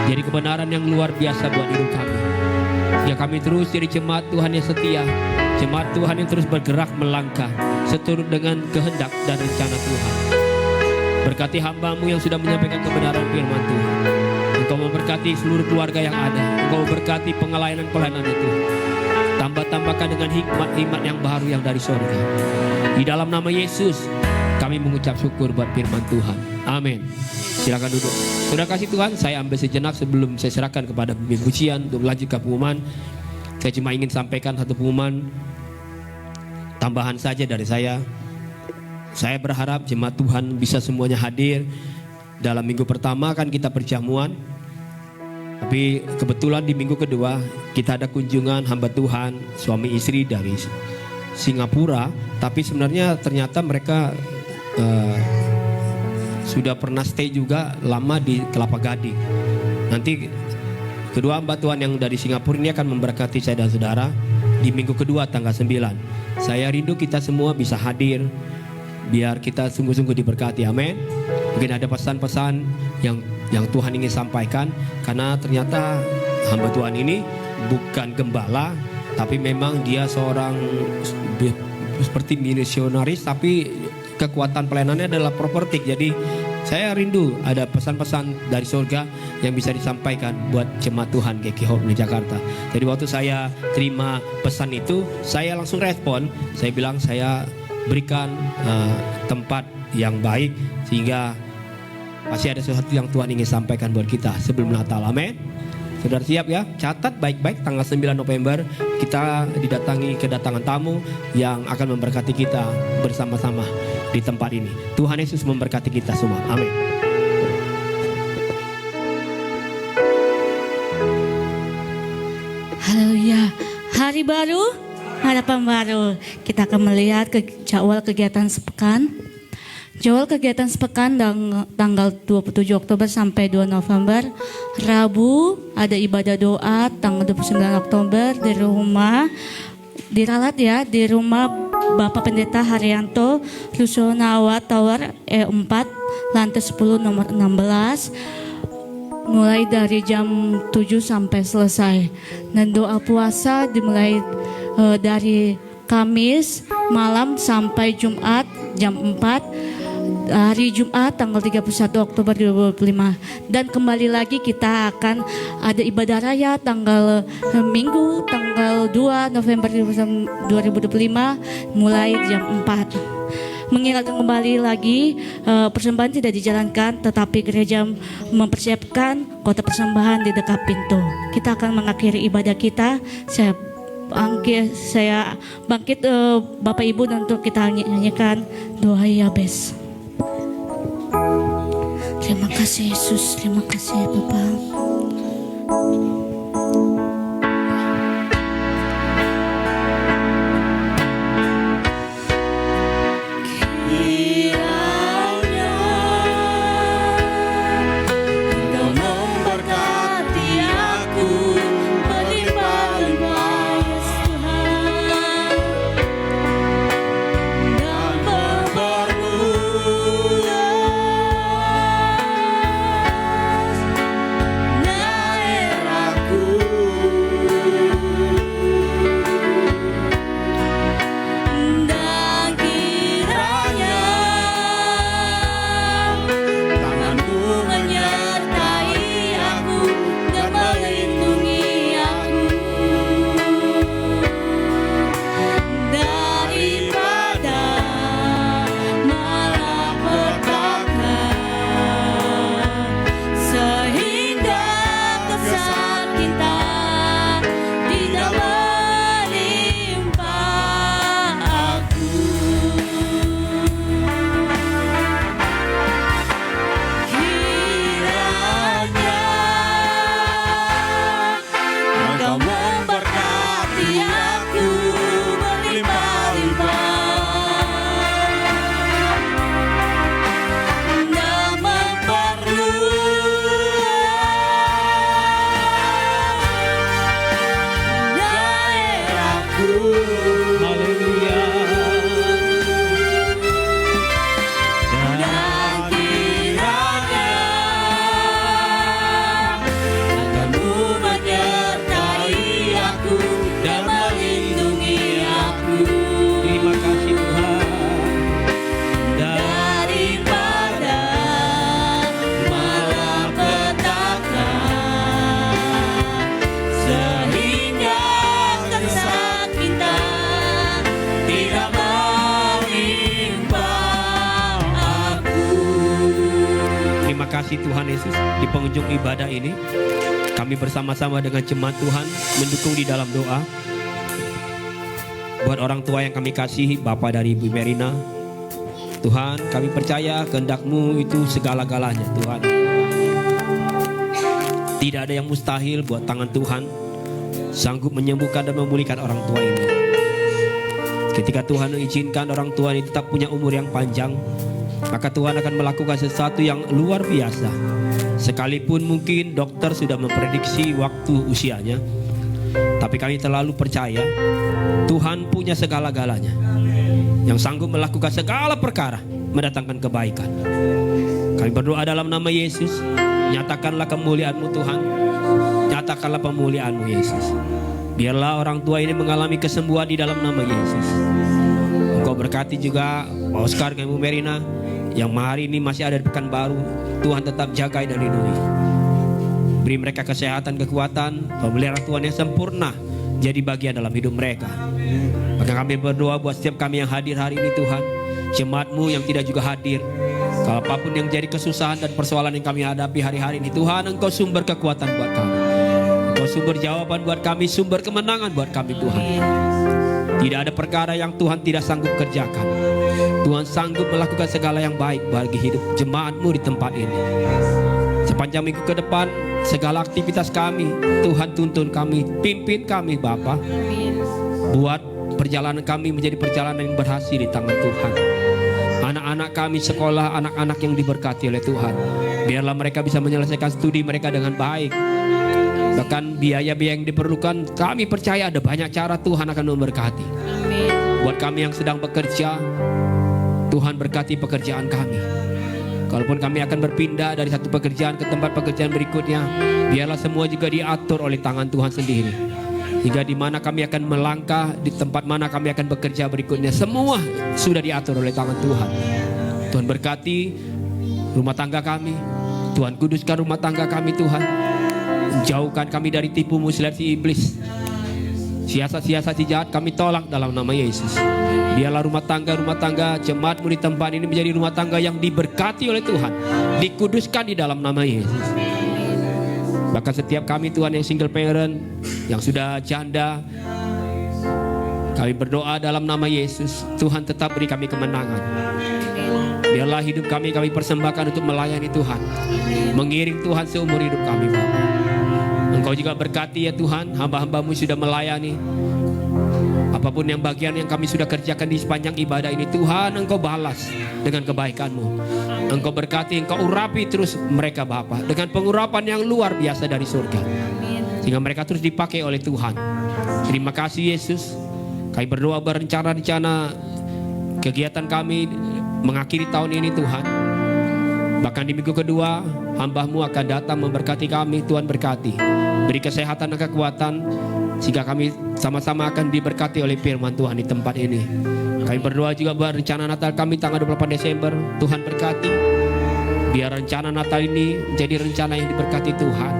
Jadi kebenaran yang luar biasa buat hidup kami. Ya, kami terus jadi jemaat Tuhan yang setia, jemaat Tuhan yang terus bergerak melangkah seturut dengan kehendak dan rencana Tuhan. Berkati hamba-Mu yang sudah menyampaikan kebenaran firman Tuhan. Engkau memberkati seluruh keluarga yang ada. Engkau memberkati pelayanan itu. Tambah-tambahkan dengan hikmat-hikmat yang baru yang dari surga. Di dalam nama Yesus kami mengucap syukur buat firman Tuhan. Amin. Silakan duduk. Sudah kasih Tuhan, saya ambil sejenak sebelum saya serahkan kepada pemimpin pujian untuk melanjutkan pengumuman. Saya cuma ingin sampaikan satu pengumuman tambahan saja dari saya. Saya berharap jemaat Tuhan bisa semuanya hadir. Dalam minggu pertama kan kita perjamuan, tapi kebetulan di minggu kedua kita ada kunjungan hamba Tuhan suami istri dari Singapura. Tapi sebenarnya ternyata mereka sudah pernah stay juga lama di Kelapa Gading. Nanti kedua hamba Tuhan yang dari Singapura ini akan memberkati saya dan saudara di minggu kedua tanggal 9. Saya rindu kita semua bisa hadir, biar kita sungguh-sungguh diberkati. Amin. Mungkin ada pesan-pesan yang Tuhan ingin sampaikan, karena ternyata hamba Tuhan ini bukan gembala, tapi memang dia seorang seperti misionaris, tapi kekuatan pelayanannya adalah prophetic. Jadi saya rindu ada pesan-pesan dari surga yang bisa disampaikan buat jemaat Tuhan GKI Hope di Jakarta. Jadi waktu saya terima pesan itu, saya langsung respon. Saya bilang saya berikan tempat yang baik, sehingga pasti ada sesuatu yang Tuhan ingin sampaikan buat kita sebelum Natal. Amin. Saudara siap ya? Catat baik-baik, tanggal 9 November kita didatangi kedatangan tamu yang akan memberkati kita bersama-sama di tempat ini. Tuhan Yesus memberkati kita semua. Amin. Haleluya. Hari baru, harapan baru. Kita akan melihat jadwal kegiatan sepekan. Jadwal kegiatan sepekan tanggal 27 Oktober sampai 2 November. Rabu ada ibadah doa tanggal 29 Oktober di rumah. Diralat ya, di rumah Bapak Pendeta Haryanto, Rusunawa Tower E4, lantai 10 nomor 16. Mulai dari jam 7 sampai selesai. Dan doa puasa dimulai dari Kamis malam sampai Jumat jam 4. Hari Jumat tanggal 31 Oktober 2025. Dan kembali lagi kita akan ada ibadah raya tanggal Minggu tanggal 2 November 2025 mulai jam 4. Mengingatkan kembali lagi, persembahan tidak dijalankan, tetapi gereja mempersiapkan kota persembahan di dekat pintu. Kita akan mengakhiri ibadah kita. Saya bangkit Bapak Ibu untuk kita nyanyikan doa Yabes. Terima kasih Yesus, terima kasih Bapak. Dan mempermudah kasih Tuhan Yesus, di pengunjung ibadah ini kami bersama-sama dengan jemaat Tuhan mendukung di dalam doa buat orang tua yang kami kasihi, Bapak dari Ibu Merina. Tuhan, kami percaya kehendak-Mu itu segala-galanya Tuhan. Tidak ada yang mustahil buat tangan Tuhan sanggup menyembuhkan dan memulihkan orang tua ini. Ketika Tuhan mengizinkan orang tua ini tetap punya umur yang panjang, maka Tuhan akan melakukan sesuatu yang luar biasa. Sekalipun mungkin dokter sudah memprediksi waktu usianya, tapi kami terlalu percaya Tuhan punya segala-galanya, yang sanggup melakukan segala perkara, mendatangkan kebaikan. Kami berdoa dalam nama Yesus, nyatakanlah kemuliaan-Mu Tuhan, nyatakanlah pemulihaan-Mu Yesus. Biarlah orang tua ini mengalami kesembuhan di dalam nama Yesus. Engkau berkati juga Pak Oscar dan Ibu Merina yang hari ini masih ada di Pekanbaru. Tuhan tetap jaga dan lindungi. Beri mereka kesehatan, kekuatan, pemeliharaan Tuhan yang sempurna jadi bagian dalam hidup mereka. Maka kami berdoa buat setiap kami yang hadir hari ini Tuhan, jemaat-Mu yang tidak juga hadir, kalau apapun yang jadi kesusahan dan persoalan yang kami hadapi hari-hari ini, Tuhan, Engkau sumber kekuatan buat kami, Engkau sumber jawaban buat kami, sumber kemenangan buat kami Tuhan. Tidak ada perkara yang Tuhan tidak sanggup kerjakan. Tuhan sanggup melakukan segala yang baik bagi hidup jemaat-Mu di tempat ini. Sepanjang minggu ke depan, segala aktivitas kami, Tuhan tuntun kami, pimpin kami Bapa. Buat perjalanan kami menjadi perjalanan yang berhasil di tangan Tuhan. Anak-anak kami sekolah, anak-anak yang diberkati oleh Tuhan. Biarlah mereka bisa menyelesaikan studi mereka dengan baik. Bahkan biaya-biaya yang diperlukan, kami percaya ada banyak cara Tuhan akan memberkati. Buat kami yang sedang bekerja, Tuhan berkati pekerjaan kami. Kalaupun kami akan berpindah dari satu pekerjaan ke tempat pekerjaan berikutnya, biarlah semua juga diatur oleh tangan Tuhan sendiri. Hingga di mana kami akan melangkah, di tempat mana kami akan bekerja berikutnya, semua sudah diatur oleh tangan Tuhan. Tuhan berkati rumah tangga kami, Tuhan kuduskan rumah tangga kami Tuhan. Jauhkan kami dari tipu muslihat si iblis. Siasat-siasat si jahat kami tolak dalam nama Yesus. Biarlah rumah tangga jemaat-Mu di tempat ini menjadi rumah tangga yang diberkati oleh Tuhan, dikuduskan di dalam nama Yesus. Bahkan setiap kami Tuhan yang single parent, yang sudah janda, kami berdoa dalam nama Yesus, Tuhan tetap beri kami kemenangan. Biarlah hidup kami persembahkan untuk melayani Tuhan, mengiring Tuhan seumur hidup kami Bapa. Engkau juga berkati ya Tuhan, hamba-hamba-Mu sudah melayani. Apapun yang bagian yang kami sudah kerjakan di sepanjang ibadah ini, Tuhan Engkau balas dengan kebaikan-Mu. Engkau berkati, Engkau urapi terus mereka Bapa, dengan pengurapan yang luar biasa dari surga, sehingga mereka terus dipakai oleh Tuhan. Terima kasih Yesus. Kami berdoa berencana-rencana kegiatan kami mengakhiri tahun ini Tuhan. Bahkan di minggu kedua, hamba-Mu akan datang memberkati kami. Tuhan berkati, beri kesehatan dan kekuatan, sehingga kami sama-sama akan diberkati oleh firman Tuhan di tempat ini. Kami berdoa juga buat rencana Natal kami tanggal 28 Desember. Tuhan berkati, biar rencana Natal ini menjadi rencana yang diberkati Tuhan.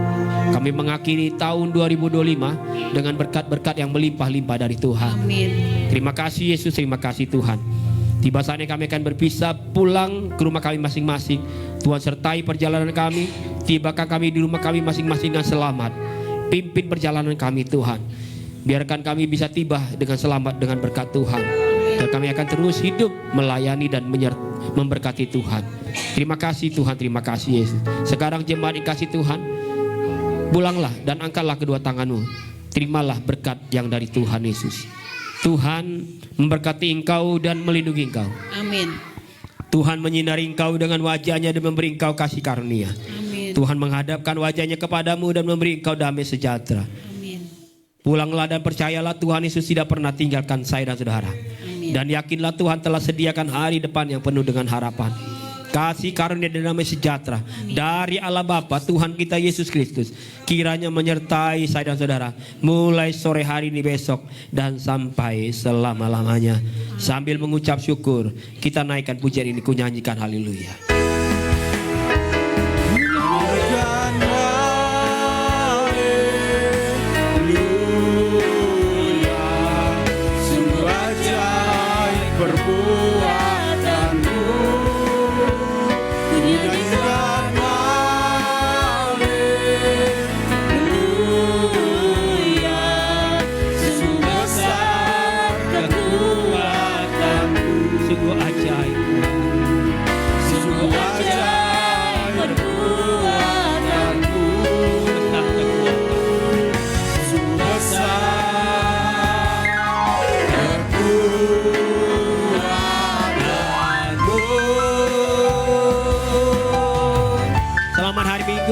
Kami mengakhiri tahun 2025 dengan berkat-berkat yang melimpah-limpah dari Tuhan. Amin. Terima kasih Yesus, terima kasih Tuhan. Tiba saatnya kami akan berpisah pulang ke rumah kami masing-masing. Tuhan sertai perjalanan kami. Tibakan kami di rumah kami masing-masing dengan selamat. Pimpin perjalanan kami Tuhan. Biarkan kami bisa tiba dengan selamat dengan berkat Tuhan. Dan kami akan terus hidup melayani dan memberkati Tuhan. Terima kasih Tuhan, terima kasih Yesus. Sekarang jemaat yang kasih Tuhan, pulanglah dan angkatlah kedua tanganmu. Terimalah berkat yang dari Tuhan Yesus. Tuhan memberkati engkau dan melindungi engkau. Amin. Tuhan menyinari engkau dengan wajahnya dan memberi engkau kasih karunia. Amin. Tuhan menghadapkan wajahnya kepadamu dan memberi engkau damai sejahtera. Amin. Pulanglah dan percayalah Tuhan Yesus tidak pernah tinggalkan saya dan saudara. Amin. Dan yakinlah Tuhan telah sediakan hari depan yang penuh dengan harapan. Kasih karunia dan damai sejahtera dari Allah Bapa Tuhan kita Yesus Kristus kiranya menyertai saya dan saudara mulai sore hari ini besok dan sampai selama-lamanya. Sambil mengucap syukur, kita naikkan pujian ini, ku nyanyikan haleluya. Perbuatanmu, dinyanyikan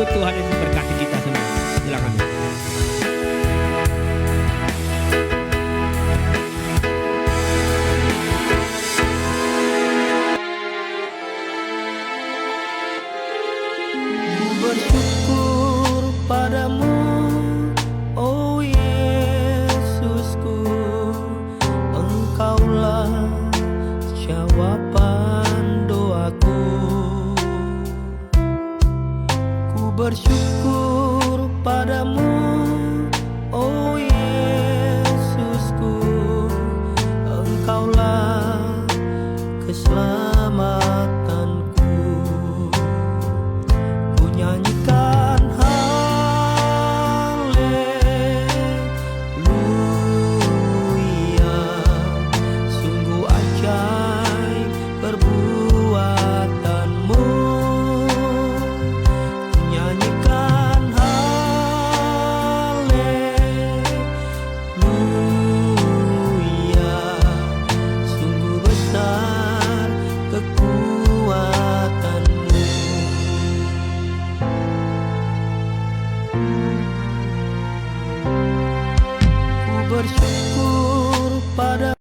Sungguh Tuhan Yesus berkati kita semua. Silakan. Bersyukur padamu, oh Yesusku, Engkaulah jawaban doaku. Ku bersyukur padamu, oh Yesusku, Engkaulah keselamatanku. Ku nyanyikan haleluya, sungguh ajaib perbuatanmu. Ku nyanyikan haleluya, sungguh besar kekuatanmu. Ku bersyukur pada